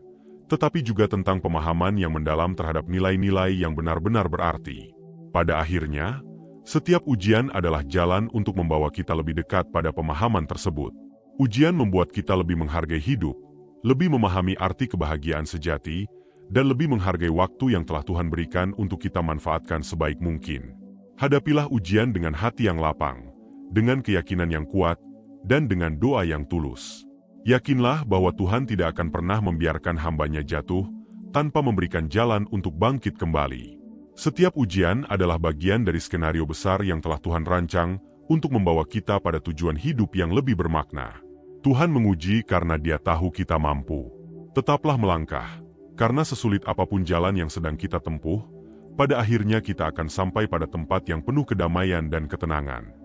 tetapi juga tentang pemahaman yang mendalam terhadap nilai-nilai yang benar-benar berarti. Pada akhirnya, setiap ujian adalah jalan untuk membawa kita lebih dekat pada pemahaman tersebut. Ujian membuat kita lebih menghargai hidup, lebih memahami arti kebahagiaan sejati, dan lebih menghargai waktu yang telah Tuhan berikan untuk kita manfaatkan sebaik mungkin. Hadapilah ujian dengan hati yang lapang, dengan keyakinan yang kuat, dan dengan doa yang tulus. Yakinlah bahwa Tuhan tidak akan pernah membiarkan hamba-Nya jatuh tanpa memberikan jalan untuk bangkit kembali. Setiap ujian adalah bagian dari skenario besar yang telah Tuhan rancang untuk membawa kita pada tujuan hidup yang lebih bermakna. Tuhan menguji karena Dia tahu kita mampu. Tetaplah melangkah, karena sesulit apapun jalan yang sedang kita tempuh, pada akhirnya kita akan sampai pada tempat yang penuh kedamaian dan ketenangan.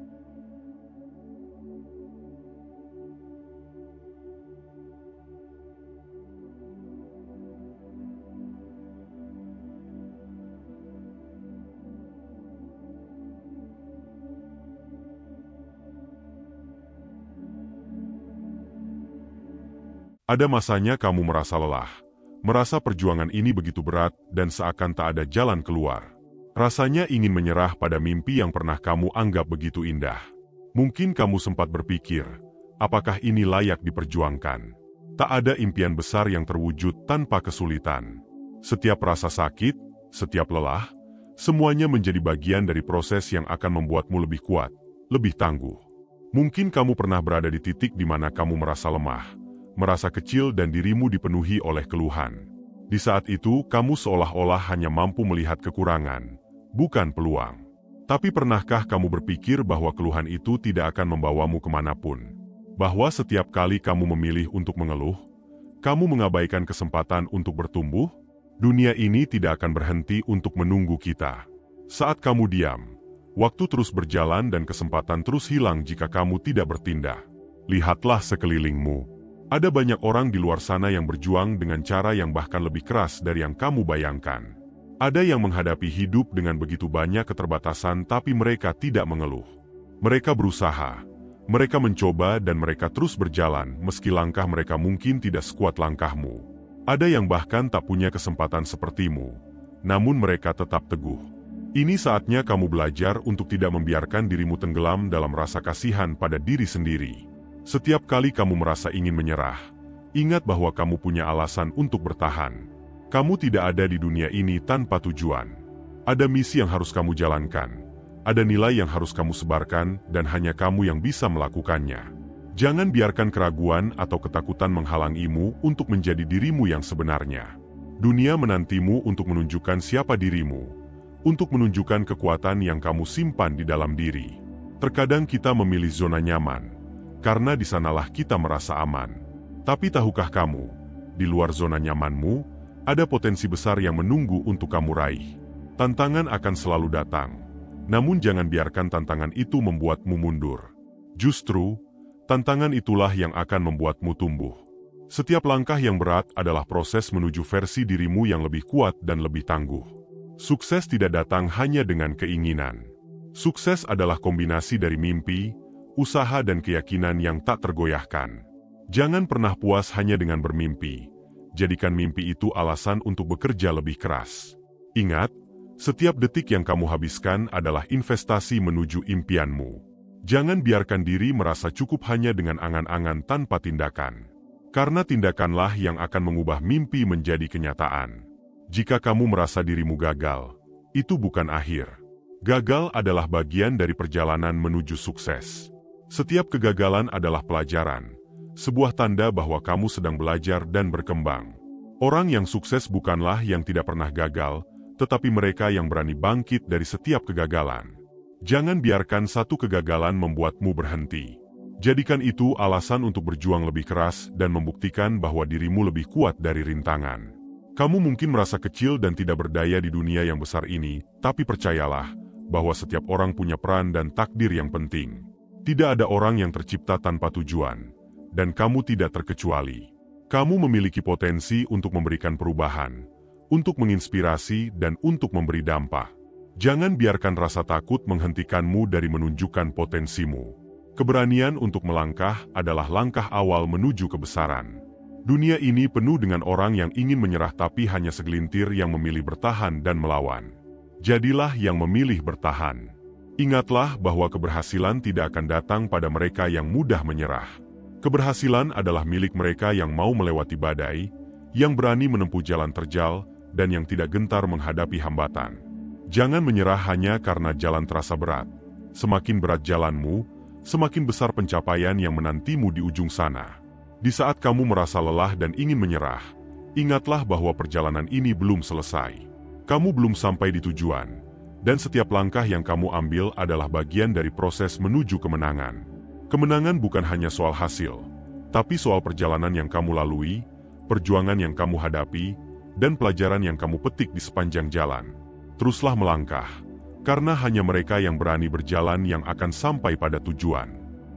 Ada masanya kamu merasa lelah, merasa perjuangan ini begitu berat dan seakan tak ada jalan keluar. Rasanya ingin menyerah pada mimpi yang pernah kamu anggap begitu indah. Mungkin kamu sempat berpikir, apakah ini layak diperjuangkan? Tak ada impian besar yang terwujud tanpa kesulitan. Setiap rasa sakit, setiap lelah, semuanya menjadi bagian dari proses yang akan membuatmu lebih kuat, lebih tangguh. Mungkin kamu pernah berada di titik di mana kamu merasa lemah, merasa kecil dan dirimu dipenuhi oleh keluhan. Di saat itu, kamu seolah-olah hanya mampu melihat kekurangan, bukan peluang. Tapi pernahkah kamu berpikir bahwa keluhan itu tidak akan membawamu kemanapun? Bahwa setiap kali kamu memilih untuk mengeluh, kamu mengabaikan kesempatan untuk bertumbuh? Dunia ini tidak akan berhenti untuk menunggu kita. Saat kamu diam, waktu terus berjalan dan kesempatan terus hilang jika kamu tidak bertindak. Lihatlah sekelilingmu. Ada banyak orang di luar sana yang berjuang dengan cara yang bahkan lebih keras dari yang kamu bayangkan. Ada yang menghadapi hidup dengan begitu banyak keterbatasan tapi mereka tidak mengeluh. Mereka berusaha, mereka mencoba dan mereka terus berjalan meski langkah mereka mungkin tidak sekuat langkahmu. Ada yang bahkan tak punya kesempatan sepertimu, namun mereka tetap teguh. Ini saatnya kamu belajar untuk tidak membiarkan dirimu tenggelam dalam rasa kasihan pada diri sendiri. Setiap kali kamu merasa ingin menyerah, ingat bahwa kamu punya alasan untuk bertahan. Kamu tidak ada di dunia ini tanpa tujuan. Ada misi yang harus kamu jalankan. Ada nilai yang harus kamu sebarkan dan hanya kamu yang bisa melakukannya. Jangan biarkan keraguan atau ketakutan menghalangimu untuk menjadi dirimu yang sebenarnya. Dunia menantimu untuk menunjukkan siapa dirimu, untuk menunjukkan kekuatan yang kamu simpan di dalam diri. Terkadang kita memilih zona nyaman, karena di sanalah kita merasa aman. Tapi tahukah kamu, di luar zona nyamanmu, ada potensi besar yang menunggu untuk kamu raih. Tantangan akan selalu datang, namun jangan biarkan tantangan itu membuatmu mundur. Justru, tantangan itulah yang akan membuatmu tumbuh. Setiap langkah yang berat adalah proses menuju versi dirimu yang lebih kuat dan lebih tangguh. Sukses tidak datang hanya dengan keinginan. Sukses adalah kombinasi dari mimpi, usaha dan keyakinan yang tak tergoyahkan. Jangan pernah puas hanya dengan bermimpi. Jadikan mimpi itu alasan untuk bekerja lebih keras. Ingat, setiap detik yang kamu habiskan adalah investasi menuju impianmu. Jangan biarkan diri merasa cukup hanya dengan angan-angan tanpa tindakan. Karena tindakanlah yang akan mengubah mimpi menjadi kenyataan. Jika kamu merasa dirimu gagal, itu bukan akhir. Gagal adalah bagian dari perjalanan menuju sukses. Setiap kegagalan adalah pelajaran, sebuah tanda bahwa kamu sedang belajar dan berkembang. Orang yang sukses bukanlah yang tidak pernah gagal, tetapi mereka yang berani bangkit dari setiap kegagalan. Jangan biarkan satu kegagalan membuatmu berhenti. Jadikan itu alasan untuk berjuang lebih keras dan membuktikan bahwa dirimu lebih kuat dari rintangan. Kamu mungkin merasa kecil dan tidak berdaya di dunia yang besar ini, tapi percayalah bahwa setiap orang punya peran dan takdir yang penting. Tidak ada orang yang tercipta tanpa tujuan, dan kamu tidak terkecuali. Kamu memiliki potensi untuk memberikan perubahan, untuk menginspirasi dan untuk memberi dampak. Jangan biarkan rasa takut menghentikanmu dari menunjukkan potensimu. Keberanian untuk melangkah adalah langkah awal menuju kebesaran. Dunia ini penuh dengan orang yang ingin menyerah tapi hanya segelintir yang memilih bertahan dan melawan. Jadilah yang memilih bertahan. Ingatlah bahwa keberhasilan tidak akan datang pada mereka yang mudah menyerah. Keberhasilan adalah milik mereka yang mau melewati badai, yang berani menempuh jalan terjal, dan yang tidak gentar menghadapi hambatan. Jangan menyerah hanya karena jalan terasa berat. Semakin berat jalanmu, semakin besar pencapaian yang menantimu di ujung sana. Di saat kamu merasa lelah dan ingin menyerah, ingatlah bahwa perjalanan ini belum selesai. Kamu belum sampai di tujuan. Dan setiap langkah yang kamu ambil adalah bagian dari proses menuju kemenangan. Kemenangan bukan hanya soal hasil, tapi soal perjalanan yang kamu lalui, perjuangan yang kamu hadapi, dan pelajaran yang kamu petik di sepanjang jalan. Teruslah melangkah, karena hanya mereka yang berani berjalan yang akan sampai pada tujuan.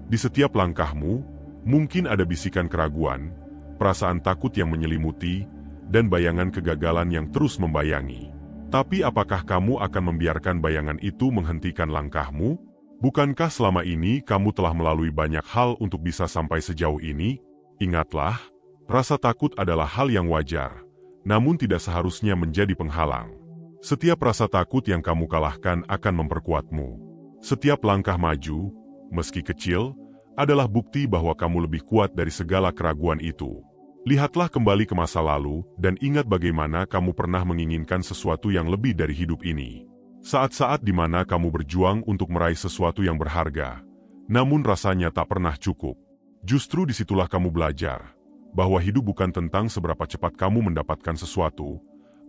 Di setiap langkahmu, mungkin ada bisikan keraguan, perasaan takut yang menyelimuti, dan bayangan kegagalan yang terus membayangi. Tapi apakah kamu akan membiarkan bayangan itu menghentikan langkahmu? Bukankah selama ini kamu telah melalui banyak hal untuk bisa sampai sejauh ini? Ingatlah, rasa takut adalah hal yang wajar, namun tidak seharusnya menjadi penghalang. Setiap rasa takut yang kamu kalahkan akan memperkuatmu. Setiap langkah maju, meski kecil, adalah bukti bahwa kamu lebih kuat dari segala keraguan itu. Lihatlah kembali ke masa lalu dan ingat bagaimana kamu pernah menginginkan sesuatu yang lebih dari hidup ini. Saat-saat di mana kamu berjuang untuk meraih sesuatu yang berharga, namun rasanya tak pernah cukup. Justru disitulah kamu belajar bahwa hidup bukan tentang seberapa cepat kamu mendapatkan sesuatu,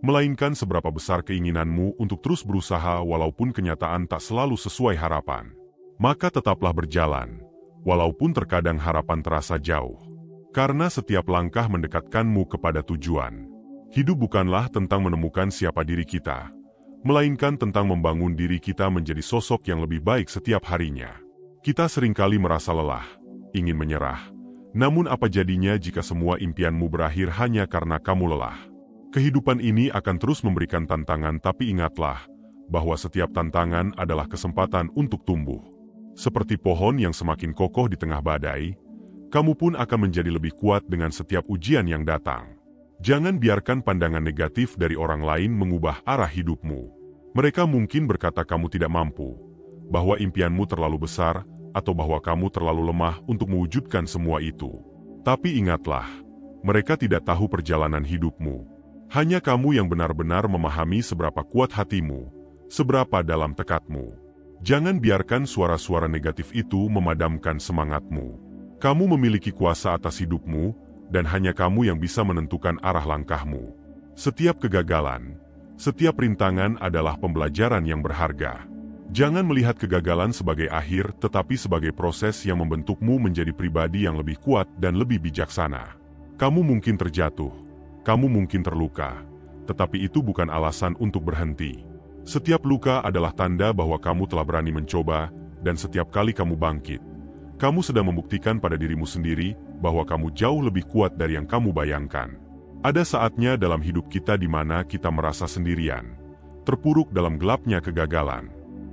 melainkan seberapa besar keinginanmu untuk terus berusaha walaupun kenyataan tak selalu sesuai harapan. Maka tetaplah berjalan, walaupun terkadang harapan terasa jauh. Karena setiap langkah mendekatkanmu kepada tujuan. Hidup bukanlah tentang menemukan siapa diri kita, melainkan tentang membangun diri kita menjadi sosok yang lebih baik setiap harinya. Kita seringkali merasa lelah, ingin menyerah. Namun apa jadinya jika semua impianmu berakhir hanya karena kamu lelah? Kehidupan ini akan terus memberikan tantangan, tapi ingatlah bahwa setiap tantangan adalah kesempatan untuk tumbuh. Seperti pohon yang semakin kokoh di tengah badai, kamu pun akan menjadi lebih kuat dengan setiap ujian yang datang. Jangan biarkan pandangan negatif dari orang lain mengubah arah hidupmu. Mereka mungkin berkata kamu tidak mampu, bahwa impianmu terlalu besar, atau bahwa kamu terlalu lemah untuk mewujudkan semua itu. Tapi ingatlah, mereka tidak tahu perjalanan hidupmu. Hanya kamu yang benar-benar memahami seberapa kuat hatimu, seberapa dalam tekadmu. Jangan biarkan suara-suara negatif itu memadamkan semangatmu. Kamu memiliki kuasa atas hidupmu, dan hanya kamu yang bisa menentukan arah langkahmu. Setiap kegagalan, setiap rintangan adalah pembelajaran yang berharga. Jangan melihat kegagalan sebagai akhir, tetapi sebagai proses yang membentukmu menjadi pribadi yang lebih kuat dan lebih bijaksana. Kamu mungkin terjatuh, kamu mungkin terluka, tetapi itu bukan alasan untuk berhenti. Setiap luka adalah tanda bahwa kamu telah berani mencoba, dan setiap kali kamu bangkit, kamu sedang membuktikan pada dirimu sendiri bahwa kamu jauh lebih kuat dari yang kamu bayangkan. Ada saatnya dalam hidup kita di mana kita merasa sendirian, terpuruk dalam gelapnya kegagalan.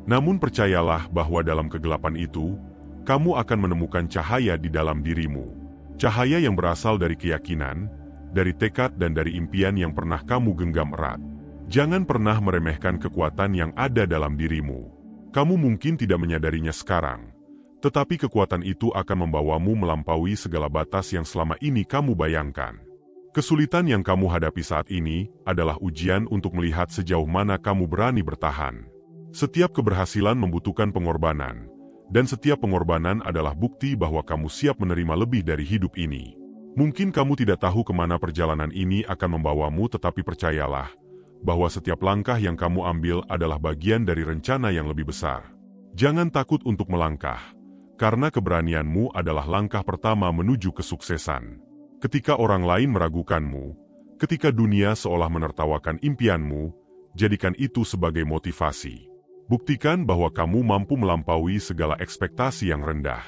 Namun percayalah bahwa dalam kegelapan itu, kamu akan menemukan cahaya di dalam dirimu. Cahaya yang berasal dari keyakinan, dari tekad dan dari impian yang pernah kamu genggam erat. Jangan pernah meremehkan kekuatan yang ada dalam dirimu. Kamu mungkin tidak menyadarinya sekarang, tetapi kekuatan itu akan membawamu melampaui segala batas yang selama ini kamu bayangkan. Kesulitan yang kamu hadapi saat ini adalah ujian untuk melihat sejauh mana kamu berani bertahan. Setiap keberhasilan membutuhkan pengorbanan, dan setiap pengorbanan adalah bukti bahwa kamu siap menerima lebih dari hidup ini. Mungkin kamu tidak tahu kemana perjalanan ini akan membawamu, tetapi percayalah bahwa setiap langkah yang kamu ambil adalah bagian dari rencana yang lebih besar. Jangan takut untuk melangkah, karena keberanianmu adalah langkah pertama menuju kesuksesan. Ketika orang lain meragukanmu, ketika dunia seolah menertawakan impianmu, jadikan itu sebagai motivasi. Buktikan bahwa kamu mampu melampaui segala ekspektasi yang rendah.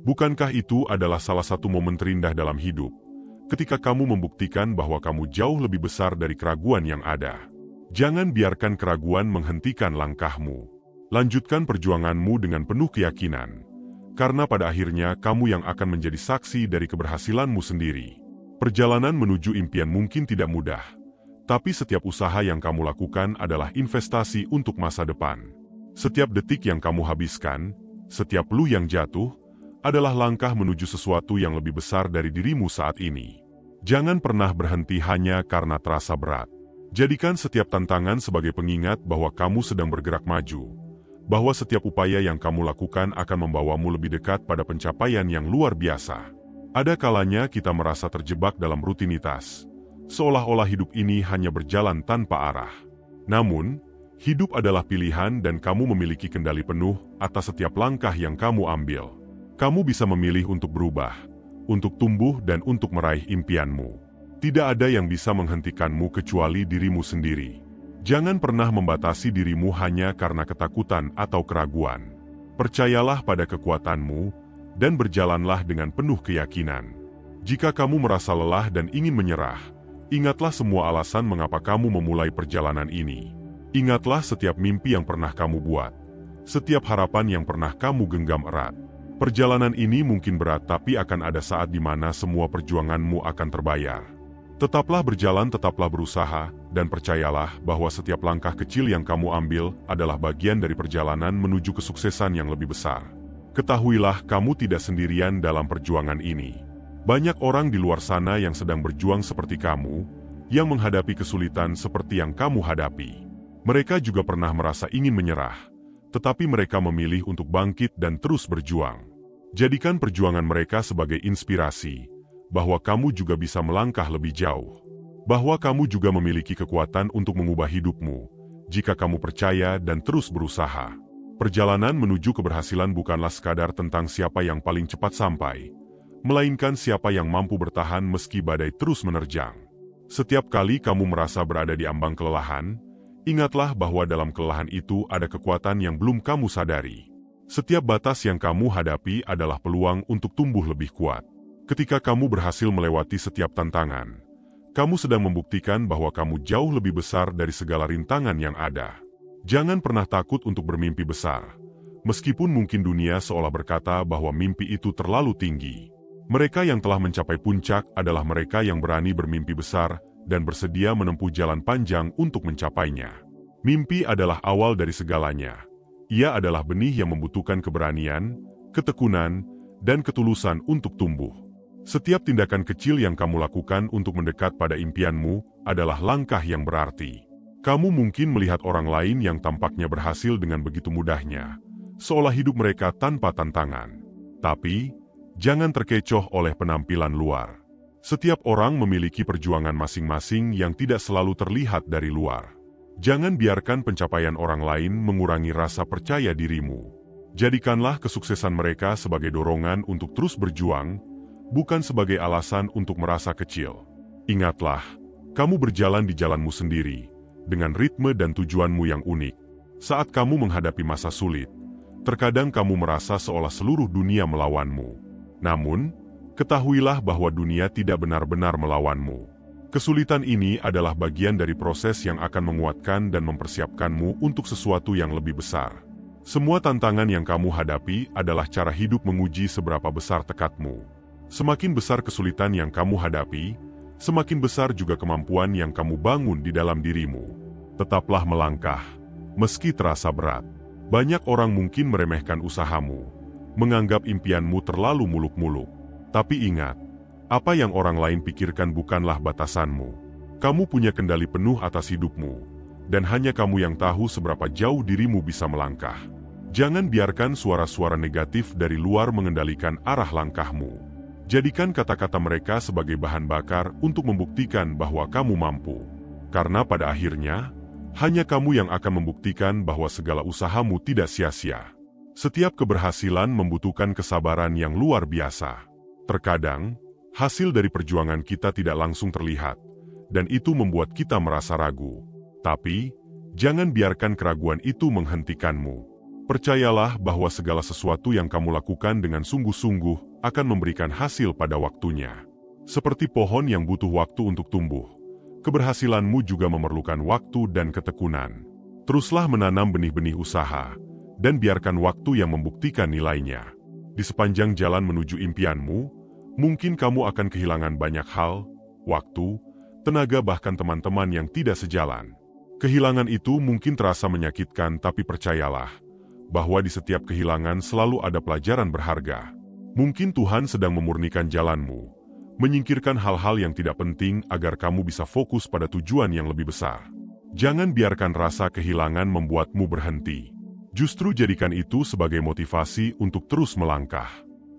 Bukankah itu adalah salah satu momen terindah dalam hidup, ketika kamu membuktikan bahwa kamu jauh lebih besar dari keraguan yang ada? Jangan biarkan keraguan menghentikan langkahmu. Lanjutkan perjuanganmu dengan penuh keyakinan, karena pada akhirnya kamu yang akan menjadi saksi dari keberhasilanmu sendiri. Perjalanan menuju impian mungkin tidak mudah, tapi setiap usaha yang kamu lakukan adalah investasi untuk masa depan. Setiap detik yang kamu habiskan, setiap lu yang jatuh, adalah langkah menuju sesuatu yang lebih besar dari dirimu saat ini. Jangan pernah berhenti hanya karena terasa berat. Jadikan setiap tantangan sebagai pengingat bahwa kamu sedang bergerak maju, bahwa setiap upaya yang kamu lakukan akan membawamu lebih dekat pada pencapaian yang luar biasa. Ada kalanya kita merasa terjebak dalam rutinitas, seolah-olah hidup ini hanya berjalan tanpa arah. Namun, hidup adalah pilihan dan kamu memiliki kendali penuh atas setiap langkah yang kamu ambil. Kamu bisa memilih untuk berubah, untuk tumbuh dan untuk meraih impianmu. Tidak ada yang bisa menghentikanmu kecuali dirimu sendiri. Jangan pernah membatasi dirimu hanya karena ketakutan atau keraguan. Percayalah pada kekuatanmu, dan berjalanlah dengan penuh keyakinan. Jika kamu merasa lelah dan ingin menyerah, ingatlah semua alasan mengapa kamu memulai perjalanan ini. Ingatlah setiap mimpi yang pernah kamu buat, setiap harapan yang pernah kamu genggam erat. Perjalanan ini mungkin berat, tapi akan ada saat di mana semua perjuanganmu akan terbayar. Tetaplah berjalan, tetaplah berusaha, dan percayalah bahwa setiap langkah kecil yang kamu ambil adalah bagian dari perjalanan menuju kesuksesan yang lebih besar. Ketahuilah, kamu tidak sendirian dalam perjuangan ini. Banyak orang di luar sana yang sedang berjuang seperti kamu, yang menghadapi kesulitan seperti yang kamu hadapi. Mereka juga pernah merasa ingin menyerah, tetapi mereka memilih untuk bangkit dan terus berjuang. Jadikan perjuangan mereka sebagai inspirasi, bahwa kamu juga bisa melangkah lebih jauh. Bahwa kamu juga memiliki kekuatan untuk mengubah hidupmu, jika kamu percaya dan terus berusaha. Perjalanan menuju keberhasilan bukanlah sekadar tentang siapa yang paling cepat sampai, melainkan siapa yang mampu bertahan meski badai terus menerjang. Setiap kali kamu merasa berada di ambang kelelahan, Ingatlah bahwa dalam kelelahan itu ada kekuatan yang belum kamu sadari. Setiap batas yang kamu hadapi adalah peluang untuk tumbuh lebih kuat. Ketika kamu berhasil melewati setiap tantangan, kamu sedang membuktikan bahwa kamu jauh lebih besar dari segala rintangan yang ada. Jangan pernah takut untuk bermimpi besar. Meskipun mungkin dunia seolah berkata bahwa mimpi itu terlalu tinggi. Mereka yang telah mencapai puncak adalah mereka yang berani bermimpi besar dan bersedia menempuh jalan panjang untuk mencapainya. Mimpi adalah awal dari segalanya. Ia adalah benih yang membutuhkan keberanian, ketekunan, dan ketulusan untuk tumbuh. Setiap tindakan kecil yang kamu lakukan untuk mendekat pada impianmu adalah langkah yang berarti. Kamu mungkin melihat orang lain yang tampaknya berhasil dengan begitu mudahnya, seolah hidup mereka tanpa tantangan. Tapi, jangan terkecoh oleh penampilan luar. Setiap orang memiliki perjuangan masing-masing yang tidak selalu terlihat dari luar. Jangan biarkan pencapaian orang lain mengurangi rasa percaya dirimu. Jadikanlah kesuksesan mereka sebagai dorongan untuk terus berjuang, bukan sebagai alasan untuk merasa kecil. Ingatlah, kamu berjalan di jalanmu sendiri, dengan ritme dan tujuanmu yang unik. Saat kamu menghadapi masa sulit, terkadang kamu merasa seolah seluruh dunia melawanmu. Namun, ketahuilah bahwa dunia tidak benar-benar melawanmu. Kesulitan ini adalah bagian dari proses yang akan menguatkan dan mempersiapkanmu untuk sesuatu yang lebih besar. Semua tantangan yang kamu hadapi adalah cara hidup menguji seberapa besar tekadmu. Semakin besar kesulitan yang kamu hadapi, semakin besar juga kemampuan yang kamu bangun di dalam dirimu. Tetaplah melangkah, meski terasa berat. Banyak orang mungkin meremehkan usahamu, menganggap impianmu terlalu muluk-muluk. Tapi ingat, apa yang orang lain pikirkan bukanlah batasanmu. Kamu punya kendali penuh atas hidupmu, dan hanya kamu yang tahu seberapa jauh dirimu bisa melangkah. Jangan biarkan suara-suara negatif dari luar mengendalikan arah langkahmu. Jadikan kata-kata mereka sebagai bahan bakar untuk membuktikan bahwa kamu mampu. Karena pada akhirnya, hanya kamu yang akan membuktikan bahwa segala usahamu tidak sia-sia. Setiap keberhasilan membutuhkan kesabaran yang luar biasa. Terkadang, hasil dari perjuangan kita tidak langsung terlihat, dan itu membuat kita merasa ragu. Tapi, jangan biarkan keraguan itu menghentikanmu. Percayalah bahwa segala sesuatu yang kamu lakukan dengan sungguh-sungguh akan memberikan hasil pada waktunya. Seperti pohon yang butuh waktu untuk tumbuh, keberhasilanmu juga memerlukan waktu dan ketekunan. Teruslah menanam benih-benih usaha, dan biarkan waktu yang membuktikan nilainya. Di sepanjang jalan menuju impianmu, mungkin kamu akan kehilangan banyak hal, waktu, tenaga bahkan teman-teman yang tidak sejalan. Kehilangan itu mungkin terasa menyakitkan, tapi percayalah, bahwa di setiap kehilangan selalu ada pelajaran berharga. Mungkin Tuhan sedang memurnikan jalanmu, menyingkirkan hal-hal yang tidak penting agar kamu bisa fokus pada tujuan yang lebih besar. Jangan biarkan rasa kehilangan membuatmu berhenti. Justru jadikan itu sebagai motivasi untuk terus melangkah.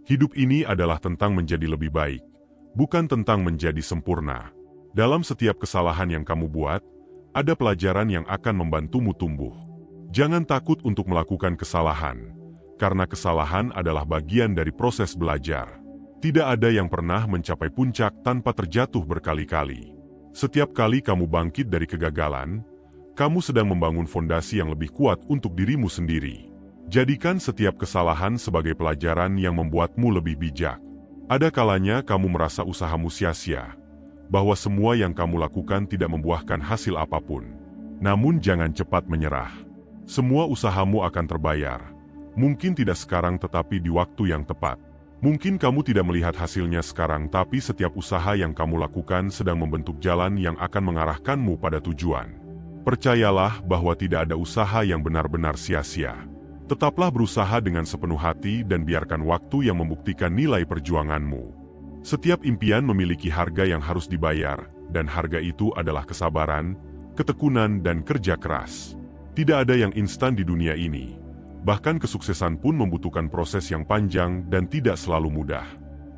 Hidup ini adalah tentang menjadi lebih baik, bukan tentang menjadi sempurna. Dalam setiap kesalahan yang kamu buat, ada pelajaran yang akan membantumu tumbuh. Jangan takut untuk melakukan kesalahan, karena kesalahan adalah bagian dari proses belajar. Tidak ada yang pernah mencapai puncak tanpa terjatuh berkali-kali. Setiap kali kamu bangkit dari kegagalan, kamu sedang membangun fondasi yang lebih kuat untuk dirimu sendiri. Jadikan setiap kesalahan sebagai pelajaran yang membuatmu lebih bijak. Ada kalanya kamu merasa usahamu sia-sia, bahwa semua yang kamu lakukan tidak membuahkan hasil apapun. Namun jangan cepat menyerah. Semua usahamu akan terbayar. Mungkin tidak sekarang tetapi di waktu yang tepat. Mungkin kamu tidak melihat hasilnya sekarang, tapi setiap usaha yang kamu lakukan sedang membentuk jalan yang akan mengarahkanmu pada tujuan. Percayalah bahwa tidak ada usaha yang benar-benar sia-sia. Tetaplah berusaha dengan sepenuh hati dan biarkan waktu yang membuktikan nilai perjuanganmu. Setiap impian memiliki harga yang harus dibayar, dan harga itu adalah kesabaran, ketekunan, dan kerja keras. Tidak ada yang instan di dunia ini. Bahkan kesuksesan pun membutuhkan proses yang panjang dan tidak selalu mudah.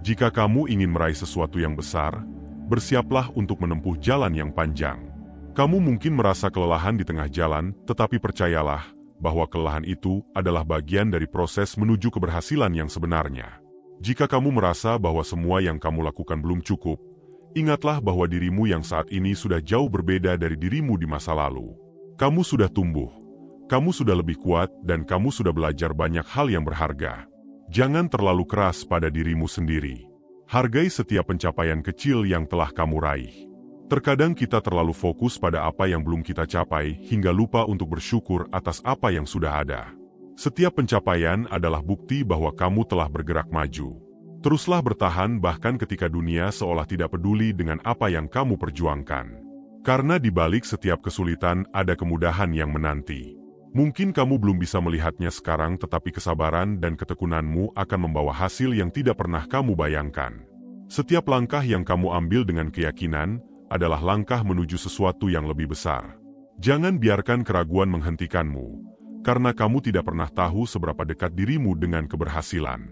Jika kamu ingin meraih sesuatu yang besar, bersiaplah untuk menempuh jalan yang panjang. Kamu mungkin merasa kelelahan di tengah jalan, tetapi percayalah bahwa kelelahan itu adalah bagian dari proses menuju keberhasilan yang sebenarnya. Jika kamu merasa bahwa semua yang kamu lakukan belum cukup, ingatlah bahwa dirimu yang saat ini sudah jauh berbeda dari dirimu di masa lalu. Kamu sudah tumbuh, kamu sudah lebih kuat, dan kamu sudah belajar banyak hal yang berharga. Jangan terlalu keras pada dirimu sendiri. Hargai setiap pencapaian kecil yang telah kamu raih. Terkadang kita terlalu fokus pada apa yang belum kita capai hingga lupa untuk bersyukur atas apa yang sudah ada. Setiap pencapaian adalah bukti bahwa kamu telah bergerak maju. Teruslah bertahan bahkan ketika dunia seolah tidak peduli dengan apa yang kamu perjuangkan. Karena di balik setiap kesulitan ada kemudahan yang menanti. Mungkin kamu belum bisa melihatnya sekarang, tetapi kesabaran dan ketekunanmu akan membawa hasil yang tidak pernah kamu bayangkan. Setiap langkah yang kamu ambil dengan keyakinan adalah langkah menuju sesuatu yang lebih besar. Jangan biarkan keraguan menghentikanmu, karena kamu tidak pernah tahu seberapa dekat dirimu dengan keberhasilan.